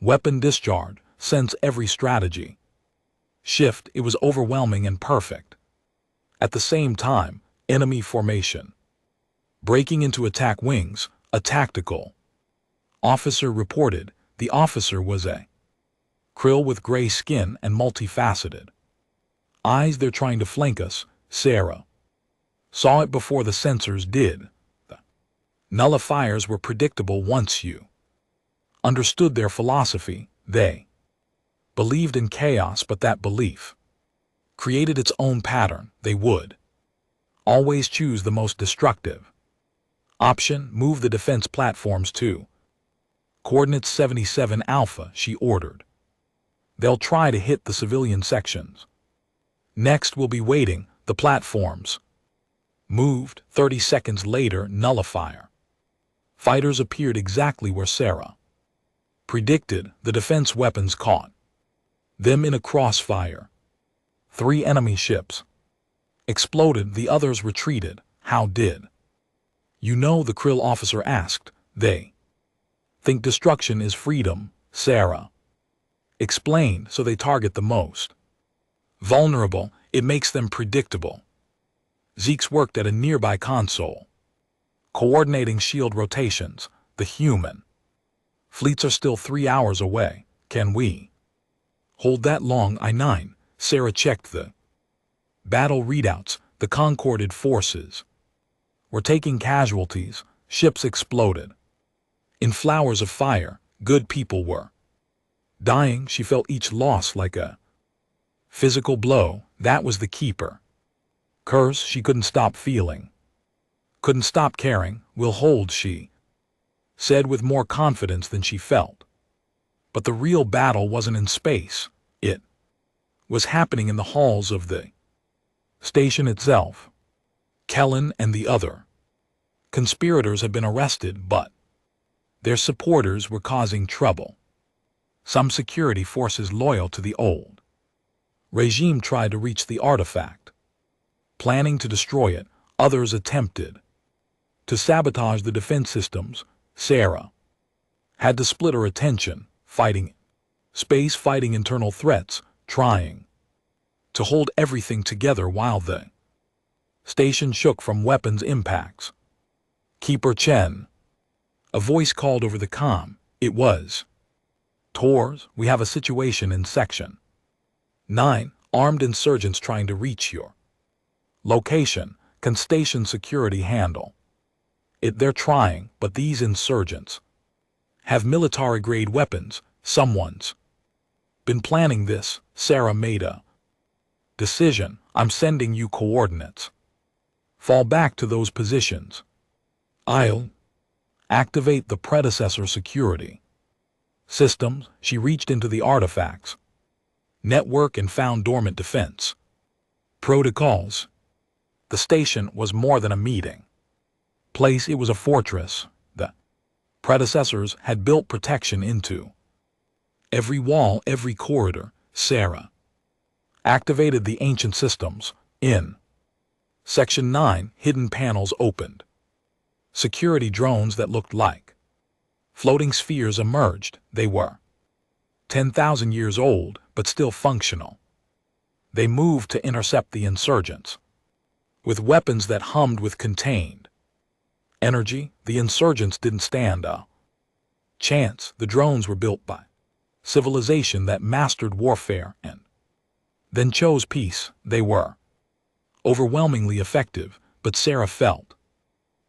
weapon discharge, sense every strategy shift. It was overwhelming and perfect. At the same time, enemy formation. Breaking into attack wings, a tactical officer reported. The officer was a krill with gray skin and multifaceted eyes. They're trying to flank us, Sarah saw it before the sensors did. The nullifiers were predictable once you understood their philosophy. They believed in chaos, but that belief created its own pattern. They would always choose the most destructive option. Move the defense platforms to coordinates 77 Alpha, she ordered. They'll try to hit the civilian sections. Next we'll be waiting. The platforms moved. 30 seconds later, nullifier fighters appeared exactly where Sarah predicted. The defense weapons caught them in a crossfire. 3 enemy ships exploded. The others retreated. How did you know? The krill officer asked. They think destruction is freedom, Sarah explained, so they target the most vulnerable. It makes them predictable. Zeke's worked at a nearby console, coordinating shield rotations. The human fleets are still 3 hours away. Can we hold that long? I-9. Sarah checked the battle readouts. The Concorded forces were taking casualties. Ships exploded in flowers of fire. Good people were dying. She felt each loss like a physical blow. That was the keeper curse she couldn't stop feeling, couldn't stop caring. We'll hold, she said with more confidence than she felt. But the real battle wasn't in space. It was happening in the halls of the station itself. Kellen and the other conspirators had been arrested, but their supporters were causing trouble. Some security forces loyal to the old regime tried to reach the artifact, planning to destroy it. Others attempted to sabotage the defense systems. Sarah had to split her attention, fighting space, fighting internal threats, trying to hold everything together while the station shook from weapons impacts. Keeper Chen. A voice called over the comm. It was Tors. We have a situation in Section 9. Armed insurgents trying to reach your location. Can station security handle it? They're trying, but these insurgents have military-grade weapons. Someone's been planning this. Sarah made a decision. I'm sending you coordinates. Fall back to those positions. I'll activate the predecessor security systems. She reached into the artifacts network and found dormant defense protocols. The station was more than a meeting place. It was a fortress. The predecessors had built protection into every wall, every corridor. Sarah activated the ancient systems. In Section 9, hidden panels opened. Security drones that looked like floating spheres emerged. They were 10,000 years old, but still functional. They moved to intercept the insurgents with weapons that hummed with contained energy. The insurgents didn't stand a chance. The drones were built by civilization that mastered warfare and then chose peace. They were overwhelmingly effective, but Sarah felt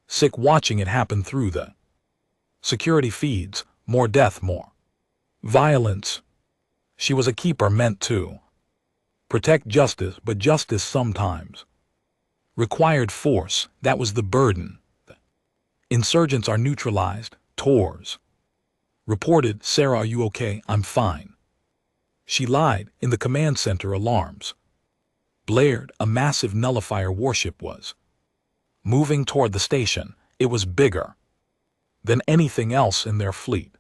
sick watching it happen through the security feeds. More death, more violence. She was a keeper meant to protect justice, but justice sometimes required force. That was the burden. The insurgents are neutralized. Tors reported. Sarah, are you okay? I'm fine. She lied. In the command center, alarms blared. A massive nullifier warship was moving toward the station. It was bigger than anything else in their fleet.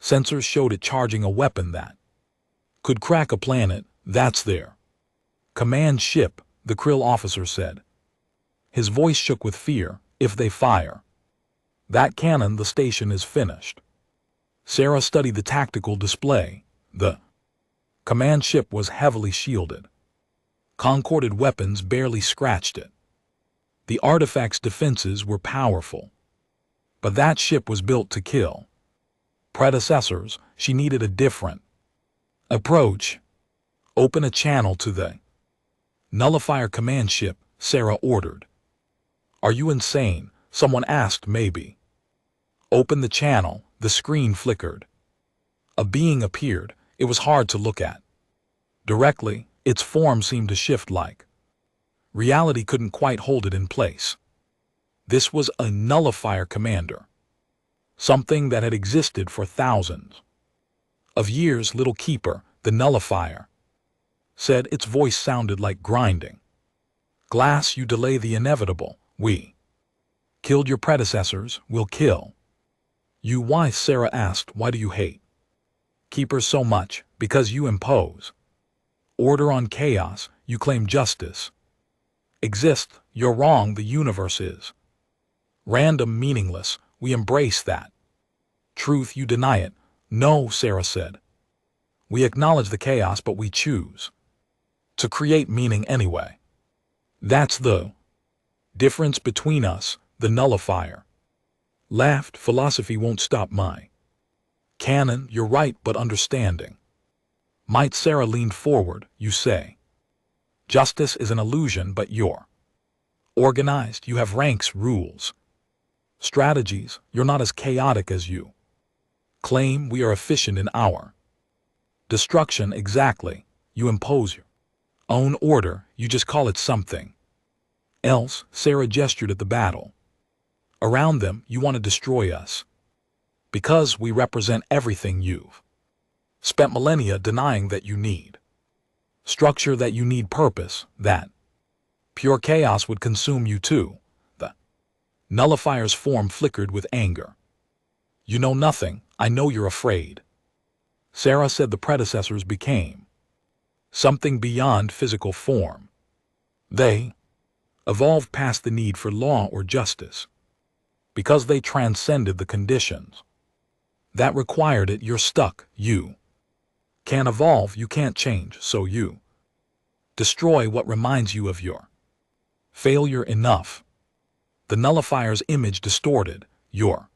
Sensors showed it charging a weapon that could crack a planet. That's their command ship, the Krill officer said. His voice shook with fear. If they fire that cannon, the station is finished. Sarah studied the tactical display. The command ship was heavily shielded. Concorded weapons barely scratched it. The artifact's defenses were powerful. But that ship was built to kill predecessors. She needed a different approach. Open a channel to the nullifier command ship, Sarah ordered. Are you insane? Someone asked. Maybe. Open the channel. The screen flickered. A being appeared. It was hard to look at directly. Its form seemed to shift like reality couldn't quite hold it in place. This was a nullifier commander. Something that had existed for thousands of years. Little keeper, the nullifier said. Its voice sounded like grinding glass. You delay the inevitable. We killed your predecessors. We'll kill you. Why? Sarah asked. Why do you hate keepers so much? Because you impose order on chaos. You claim justice exists. You're wrong. The universe is random, meaningless. We embrace that truth. You deny it. No, Sarah said. We acknowledge the chaos, but we choose to create meaning anyway. That's the difference between us. The nullifier laughed. Philosophy won't stop my canon. You're right, but understanding might. Sarah leaned forward. You say justice is an illusion, but you're organized. You have ranks, rules, strategies. You're not as chaotic as you claim. We are efficient in our destruction. Exactly. You impose your own order. You just call it something else. Sarah gestured at the battle around them. You want to destroy us because we represent everything you've spent millennia denying. That you need structure, that you need purpose, that pure chaos would consume you too. The nullifier's form flickered with anger. You know nothing. I know you're afraid. Sarah said. The predecessors became something beyond physical form. They evolved past the need for law or justice because they transcended the conditions that required it. You're stuck. You can't evolve. You can't change. So you destroy what reminds you of your failure. Enough. The nullifier's image distorted. Your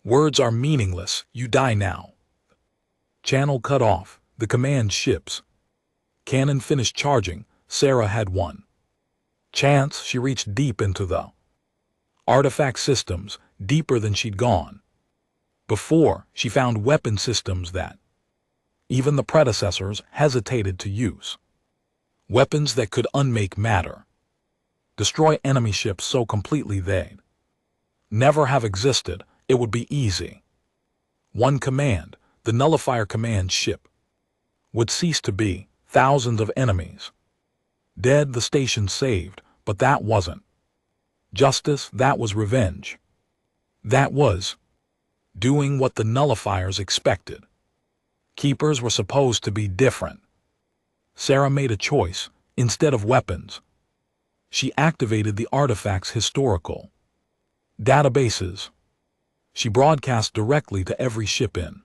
words are meaningless. You die now. Channel cut off. The command ship's cannon finished charging. Sarah had one chance. She reached deep into the artifact systems, deeper than she'd gone before. She found weapon systems that even the predecessors hesitated to use. Weapons that could unmake matter, destroy enemy ships so completely they'd never have existed. It would be easy. One command, the nullifier command ship, would cease to be. Thousands of enemies dead. The station saved. But that wasn't justice. That was revenge. That was doing what the nullifiers expected. Keepers were supposed to be different. Sarah made a choice. Instead of weapons, she activated the artifact's historical databases. She broadcast directly to every ship in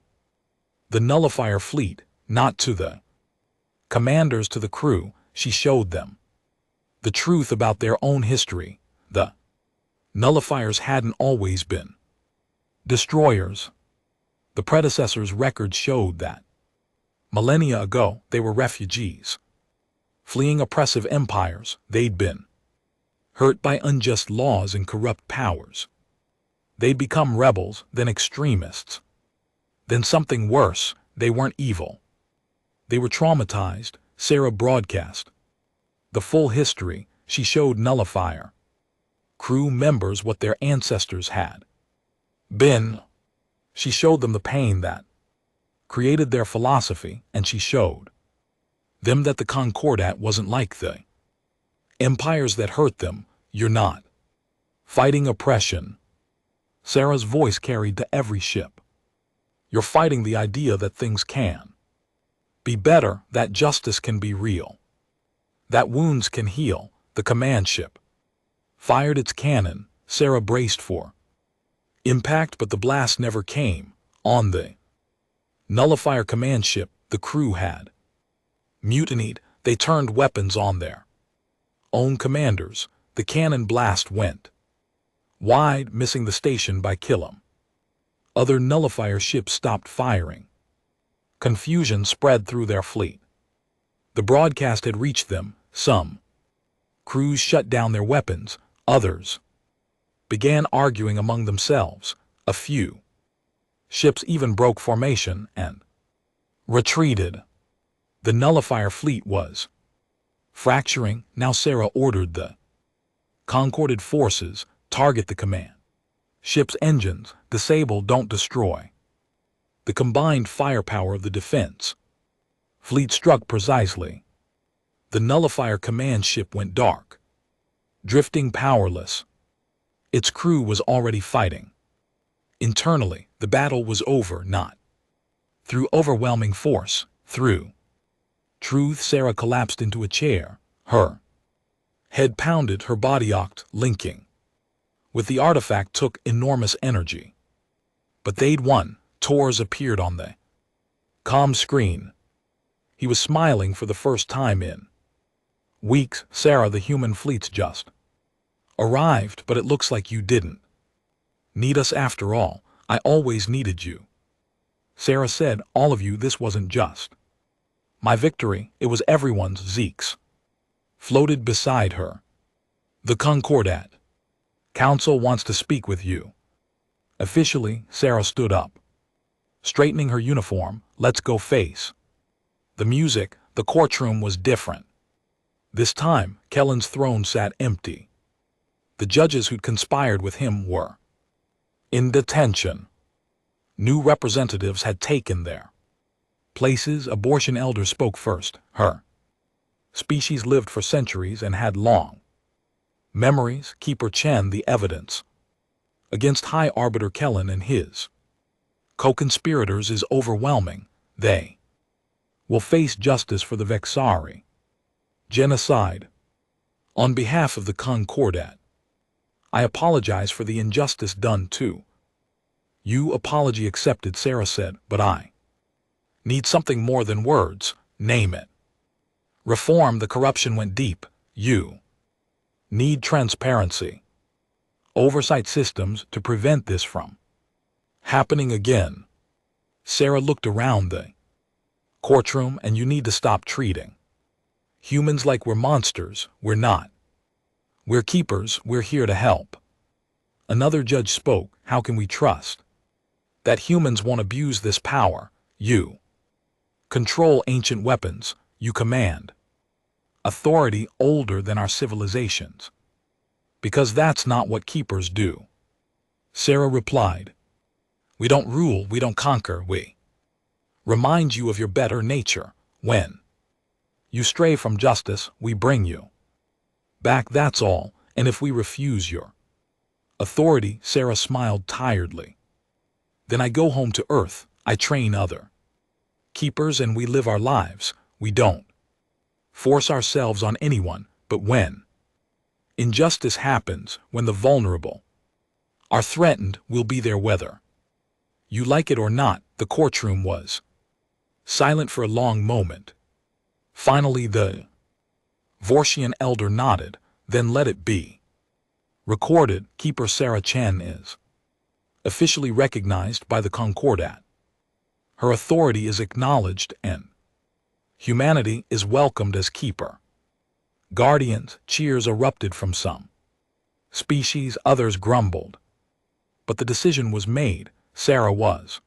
the nullifier fleet, not to the commanders, to the crew. She showed them the truth about their own history. The nullifiers hadn't always been destroyers. The predecessors' records showed that millennia ago they were refugees, fleeing oppressive empires. They'd been hurt by unjust laws and corrupt powers. They'd become rebels, then extremists, then something worse. They weren't evil. They were traumatized. Sarah broadcast the full history. She showed nullifier crew members what their ancestors had been. She showed them the pain that created their philosophy, and she showed them that the Concordat wasn't like the empires that hurt them. You're not fighting oppression. Sarah's voice carried to every ship. You're fighting the idea that things can be better, that justice can be real, that wounds can heal. The command ship fired its cannon. Sarah braced for impact, but the blast never came. On the nullifier command ship, the crew had mutinied. They turned weapons on their own commanders. The cannon blast went wide, missing the station by Killam. Other nullifier ships stopped firing. Confusion spread through their fleet. The broadcast had reached them. Some crews shut down their weapons. Others began arguing among themselves. A few ships even broke formation and retreated. The nullifier fleet was fracturing. Now Sarah ordered the concorded forces target the command ship's engines. Disable, don't destroy. The combined firepower of the defense fleet struck precisely. The nullifier command ship went dark, drifting powerless. Its crew was already fighting. Internally, the battle was over, not through overwhelming force, through truth. Sarah collapsed into a chair. Her head pounded, her body ached. Linking with the artifact took enormous energy. But they'd won. Torres appeared on the comm screen. He was smiling for the first time in weeks. Sarah, the human fleet's just arrived, but it looks like you didn't need us after all. I always needed you. Sarah said, all of you. This wasn't just my victory, it was everyone's. Zeke's floated beside her. The Concordat Council wants to speak with you. Officially, Sarah stood up, straightening her uniform. Let's go. Face the music. The courtroom was different. This time, Kellen's throne sat empty. The judges who'd conspired with him were in detention. New representatives had taken their places. Abortion elder spoke first. Her species lived for centuries and had long memories. Keeper Chen, the evidence against High Arbiter Kellen and his co-conspirators is overwhelming. They will face justice for the Vexari genocide. On behalf of the Concordat, I apologize for the injustice done to you. Apology accepted, Sarah said, but I need something more than words. Name it. Reform. The corruption went deep. You need transparency, oversight systems to prevent this from happening again. Sarah looked around the courtroom. And you need to stop treating humans like we're monsters. We're not. We're keepers. We're here to help. Another judge spoke. How can we trust that humans won't abuse this power? You control ancient weapons. You command authority older than our civilizations. Because that's not what keepers do. Sarah replied, we don't rule, we don't conquer, we remind you of your better nature. When you stray from justice, we bring you back, that's all. And if we refuse your authority, Sarah smiled tiredly, then I go home to Earth. I train other keepers and we live our lives. We don't force ourselves on anyone. But when injustice happens, when the vulnerable are threatened, we'll be there whether you like it or not. The courtroom was silent for a long moment. Finally the Vortian elder nodded. Then let it be recorded. Keeper Sarah Chen is officially recognized by the Concordat. Her authority is acknowledged and humanity is welcomed as keeper. Guardians, cheers erupted from some species. Others grumbled. But the decision was made. Sarah was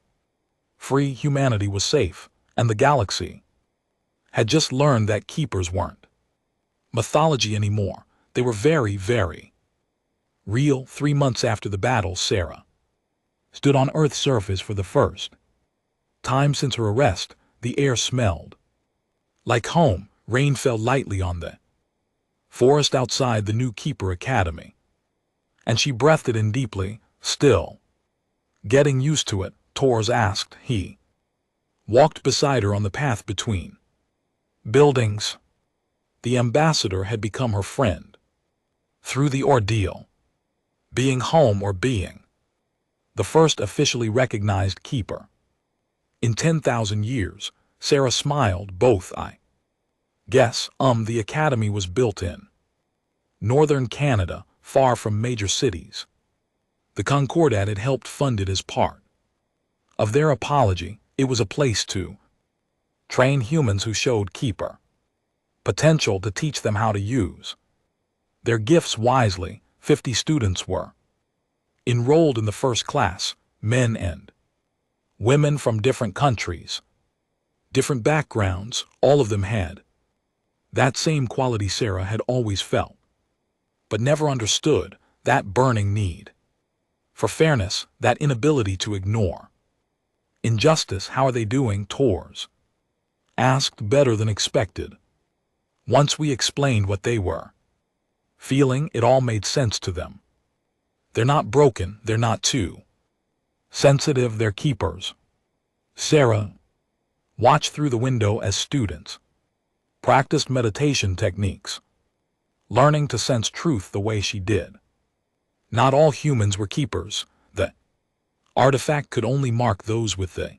free, humanity was safe, and the galaxy had just learned that keepers weren't mythology anymore. They were very, very real. 3 months after the battle, Sarah stood on Earth's surface for the first time since her arrest. The air smelled like home. Rain fell lightly on the forest outside the new Keeper Academy, and she breathed it in deeply. Still getting used to it. Tors asked. He walked beside her on the path between buildings. The ambassador had become her friend. Through the ordeal, being home or being the first officially recognized keeper in 10,000 years, Sarah smiled. Both I guess, the academy was built in northern Canada, far from major cities. The Concordat had helped fund it as part of their apology. It was a place to train humans who showed keeper potential, to teach them how to use their gifts wisely. 50 students were enrolled in the first class, men and women from different countries, different backgrounds. All of them had that same quality Sarah had always felt, but never understood: that burning need for fairness, that inability to ignore injustice. How are they doing? Tors asked. Better than expected. Once we explained what they were feeling, it all made sense to them. They're not broken, they're not too sensitive, they're keepers. Sarah watched through the window as students practiced meditation techniques, learning to sense truth the way she did. Not all humans were keepers. The artifact could only mark those with the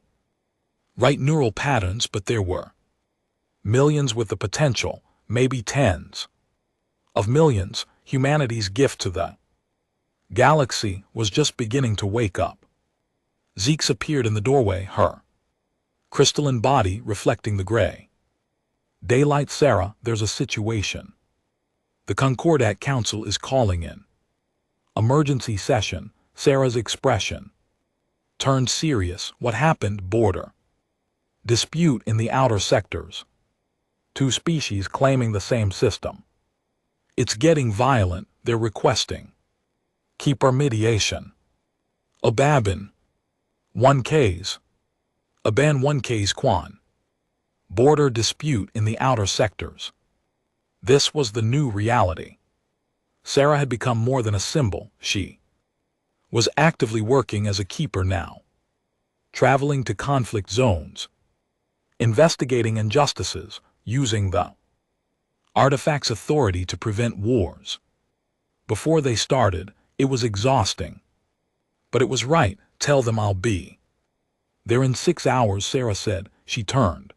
right neural patterns, but there were millions with the potential, maybe tens of millions. Humanity's gift to the galaxy was just beginning to wake up. Zeke's appeared in the doorway, her crystalline body reflecting the gray daylight. Sarah, there's a situation. The Concordat Council is calling in emergency session. Sarah's expression turned serious. What happened? Border dispute in the outer sectors. 2 species claiming the same system. It's getting violent. They're requesting keeper mediation. Ababan 1Ks. Aban 1Ks Quan. Border dispute in the outer sectors. This was the new reality. Sarah had become more than a symbol. She was actively working as a keeper now, traveling to conflict zones, investigating injustices, using the artifact's authority to prevent wars. Before they started, it was exhausting. But it was right. Tell them I'll be there in 6 hours, Sarah said. She turned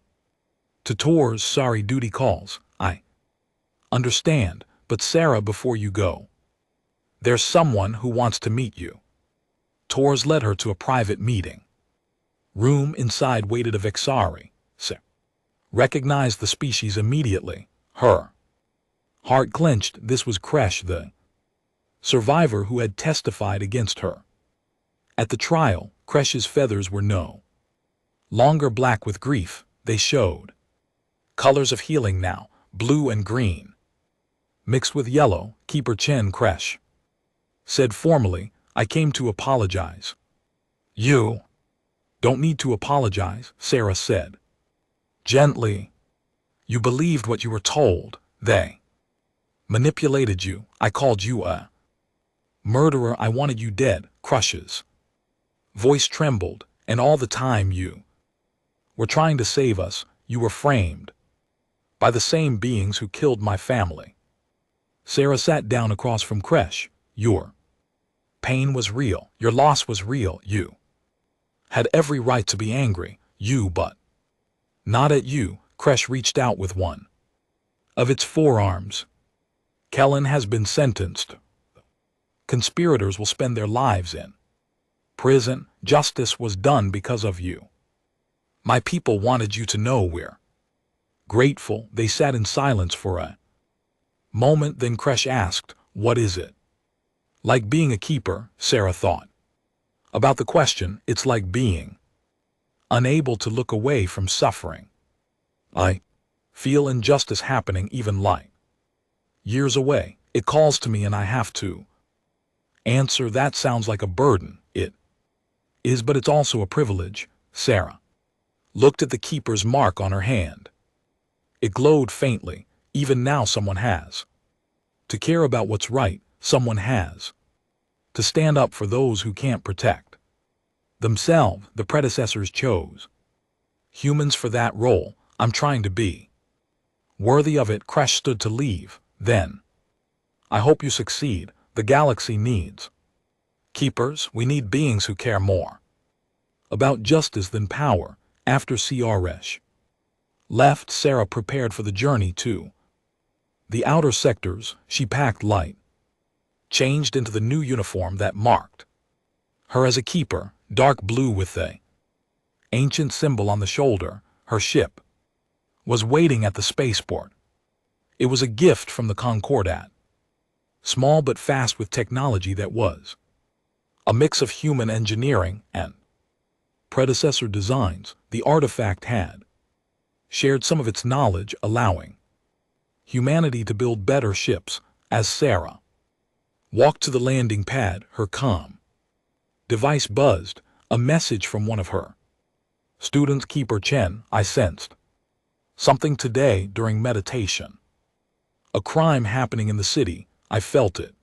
to Tors. Sorry, duty calls. I understand, but Sarah, before you go, there's someone who wants to meet you. Tors led her to a private meeting room. Inside waited a Vexari. Sarah recognized the species immediately. Her heart clenched. This was Kresh, the survivor who had testified against her at the trial. Kresh's feathers were no longer black with grief. They showed colors of healing now, blue and green, mixed with yellow. Keeper Chen, Kresh said formally, I came to apologize. You don't need to apologize, Sarah said gently. You believed what you were told. They manipulated you. I called you a murderer. I wanted you dead. Kresh's voice trembled. And all the time you were trying to save us, you were framed by the same beings who killed my family. Sarah sat down across from Kresh. Your pain was real. Your loss was real. You had every right to be angry. But not at you. Kresh reached out with one of its forearms. Kellen has been sentenced. Conspirators will spend their lives in prison. Justice was done because of you. My people wanted you to know we're grateful. They sat in silence for a moment. Then Kresh asked, what is it like being a keeper? Sarah thought about the question. It's like being unable to look away from suffering. I feel injustice happening even like years away. It calls to me and I have to answer. That sounds like a burden. It is, but it's also a privilege. Sarah looked at the keeper's mark on her hand. It glowed faintly. Even now someone has to care about what's right. Someone has to stand up for those who can't protect Themselves, the predecessors chose. Humans for that role, I'm trying to be. Worthy of it, Crash stood to leave, then. I hope you succeed, the galaxy needs. Keepers, we need beings who care more about justice than power, after CRS left, Sarah prepared for the journey to the outer sectors. She packed light, changed into the new uniform that marked her as a keeper, dark blue with a ancient symbol on the shoulder. Her ship was waiting at the spaceport. It was a gift from the Concordat, small but fast with technology that was a mix of human engineering and predecessor designs. The artifact had shared some of its knowledge, allowing humanity to build better ships. As Sarah walked to the landing pad, her comm device buzzed, a message from one of her students. Keeper Chen, I sensed something today during meditation. A crime happening in the city. I felt it.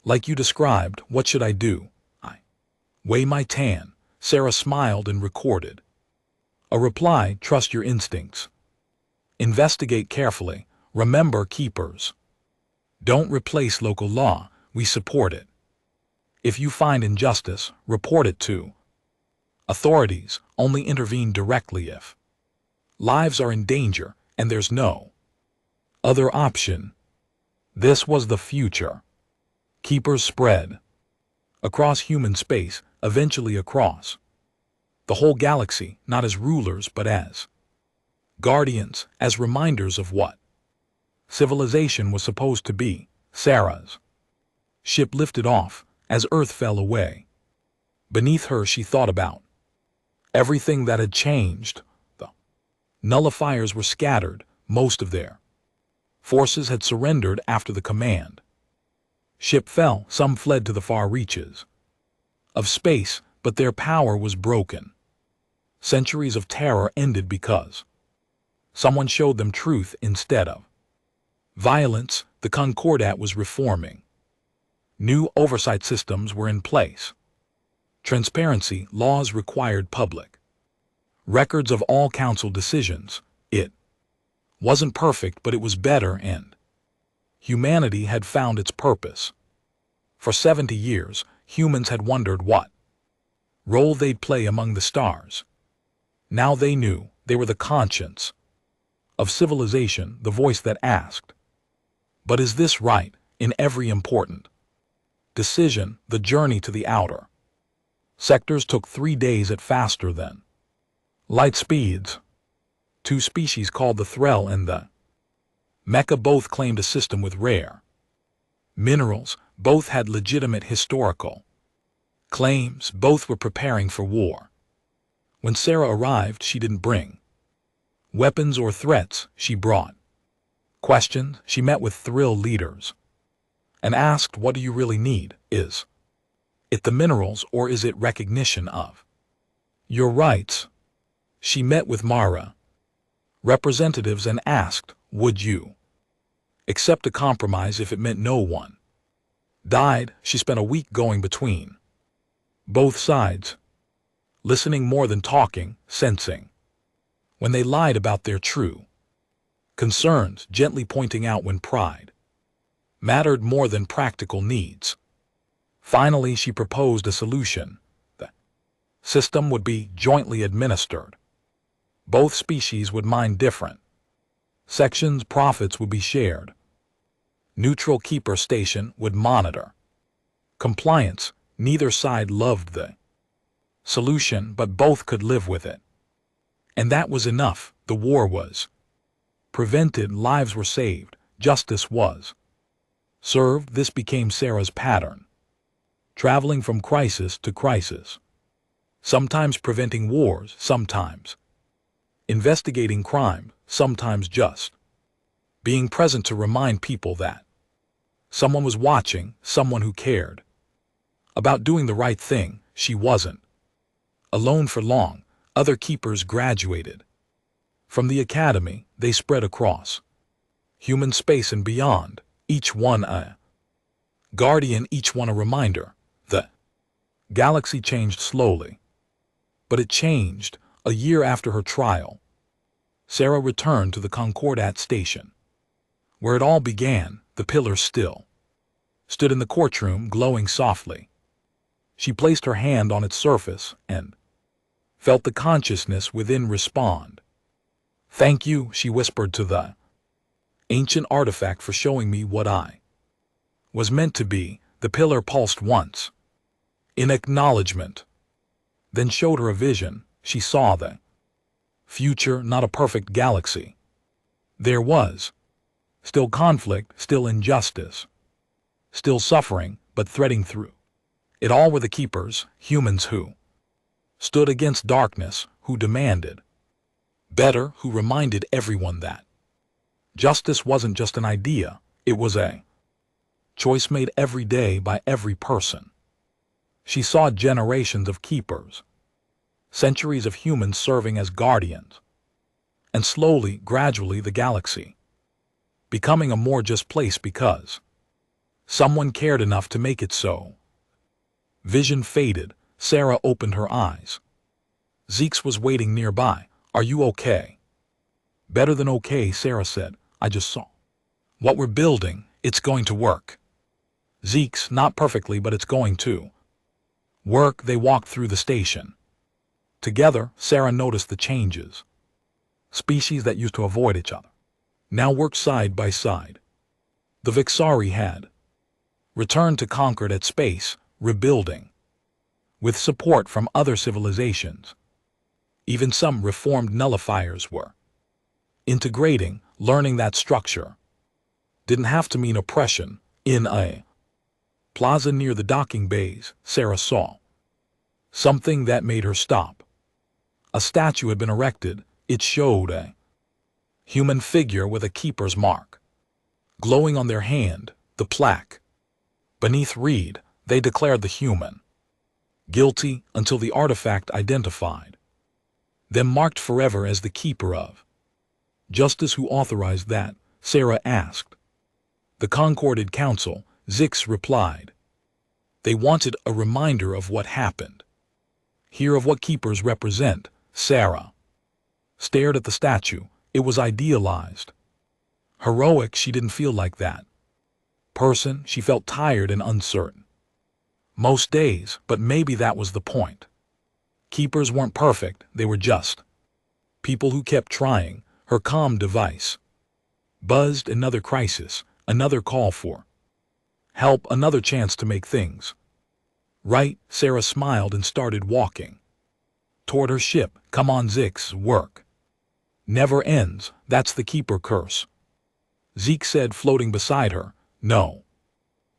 Like you described. What should I do? I weigh my tan. Sarah smiled and recorded a reply. Trust your instincts. Investigate carefully. Remember, keepers don't replace local law. We support it. If you find injustice, report it to authorities. Only intervene directly if lives are in danger and there's no other option. This was the future. Keepers spread across human space, eventually across the whole galaxy, not as rulers but as guardians, as reminders of what civilization was supposed to be. Sarah's ship lifted off as Earth fell away. Beneath her, she thought about everything that had changed. The nullifiers were scattered. Most of their forces had surrendered after the command ship fell. Some fled to the far reaches of space, but their power was broken. Centuries of terror ended because someone showed them truth instead of violence. The Concordat was reforming. New oversight systems were in place. Transparency laws required public records of all council decisions. It wasn't perfect, but it was better, and humanity had found its purpose. For 70 years, humans had wondered what role they'd play among the stars. Now they knew. They were the conscience of civilization, the voice that asked, but is this right? In every important decision, the journey to the outer sectors took 3 days at faster than light speeds. Two species called the Threll and the Mecha both claimed a system with rare minerals. Both had legitimate historical claims. Both were preparing for war. When Sarah arrived, she didn't bring weapons or threats. She brought questions. She met with Thrill leaders and asked, what do you really need? Is it the minerals, or is it recognition of your rights? She met with Mara representatives and asked, would you accept a compromise if it meant no one died? She spent a week going between both sides, listening more than talking, sensing when they lied about their true concerns, gently pointing out when pride mattered more than practical needs. Finally, she proposed a solution. The system would be jointly administered. Both species would mine different sections. Profits would be shared. Neutral keeper station would monitor compliance. Neither side loved the solution, but both could live with it. And that was enough. The war was prevented. Lives were saved. Justice was served. This became Sarah's pattern. Traveling from crisis to crisis. Sometimes preventing wars, sometimes investigating crime, sometimes just being present to remind people that someone was watching, someone who cared about doing the right thing. She wasn't alone for long. Other keepers graduated from the academy. They spread across human space and beyond, each one a guardian, each one a reminder. The galaxy changed slowly. But it changed. A year after her trial, Sarah returned to the Concordat station. Where it all began, the pillar still stood in the courtroom, glowing softly. She placed her hand on its surface and felt the consciousness within respond. "Thank you," she whispered to the ancient artifact, "for showing me what I was meant to be." The pillar pulsed once, in acknowledgement, then showed her a vision. She saw the future, not a perfect galaxy. There was still conflict, still injustice, still suffering, but threading through it all were the keepers, humans who stood against darkness, who demanded better, who reminded everyone that justice wasn't just an idea, it was a choice made every day by every person. She saw generations of keepers, centuries of humans serving as guardians, and slowly, gradually, the galaxy becoming a more just place because someone cared enough to make it so. Vision faded. Sarah opened her eyes. Zeeks was waiting nearby. "Are you okay?" "Better than okay," Sarah said. "I just saw what we're building. It's going to work." "Zeeks, not perfectly, but it's going to work." They walked through the station together. Sarah noticed the changes. Species that used to avoid each other now worked side by side. The Vixari had returned to Concordat space, rebuilding with support from other civilizations. Even some reformed nullifiers were integrating, learning that structure didn't have to mean oppression. In a plaza near the docking bays, Sarah saw something that made her stop. A statue had been erected. It showed a human figure with a keeper's mark glowing on their hand. The plaque beneath read, "They declared the human guilty until the artifact identified them marked forever as the keeper of justice." "Who authorized that?" Sarah asked. "The Concordat Council," Zix replied. "They wanted a reminder of what happened. Here of what keepers represent." Sarah stared at the statue. It was idealized, heroic. She didn't feel like that person. She felt tired and uncertain most days, but maybe that was the point. Keepers weren't perfect, they were just people who kept trying. Her calm device buzzed. Another crisis, another call for help, another chance to make things right. Sarah smiled and started walking toward her ship. "Come on, Zix, work never ends. That's the keeper curse," Zeke said, floating beside her. "No,"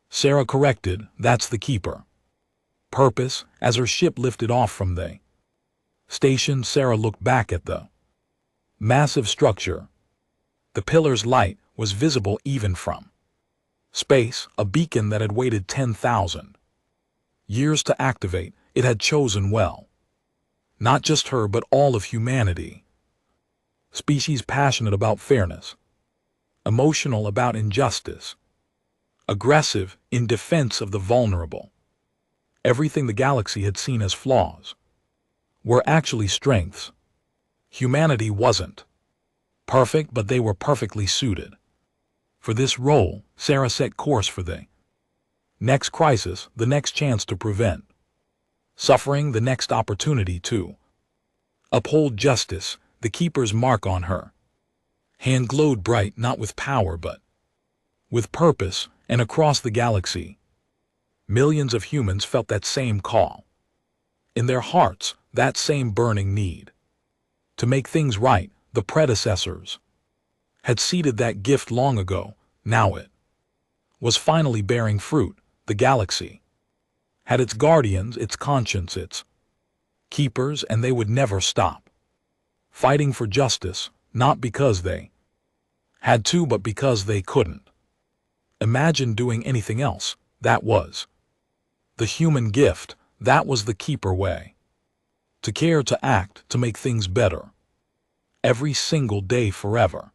Sarah corrected, "that's the keeper purpose." As her ship lifted off from the station, Sarah looked back at the massive structure. The pillar's light was visible even from space, a beacon that had waited 10,000 years to activate. It had chosen well. Not just her, but all of humanity. Species passionate about fairness, emotional about injustice, aggressive in defense of the vulnerable. Everything the galaxy had seen as flaws were actually strengths. Humanity wasn't perfect, but they were perfectly suited for this role. Sarah set course for the next crisis, the next chance to prevent suffering, the next opportunity to uphold justice. The keeper's mark on her hand glowed bright, not with power but with purpose, and across the galaxy millions of humans felt that same call in their hearts, that same burning need to make things right. The predecessors had seeded that gift long ago. Now it was finally bearing fruit. The galaxy had its guardians, its conscience, its keepers, and they would never stop fighting for justice, not because they had to, but because they couldn't imagine doing anything else. That was the human gift. That was the keeper way. To care, to act, to make things better. Every single day, forever.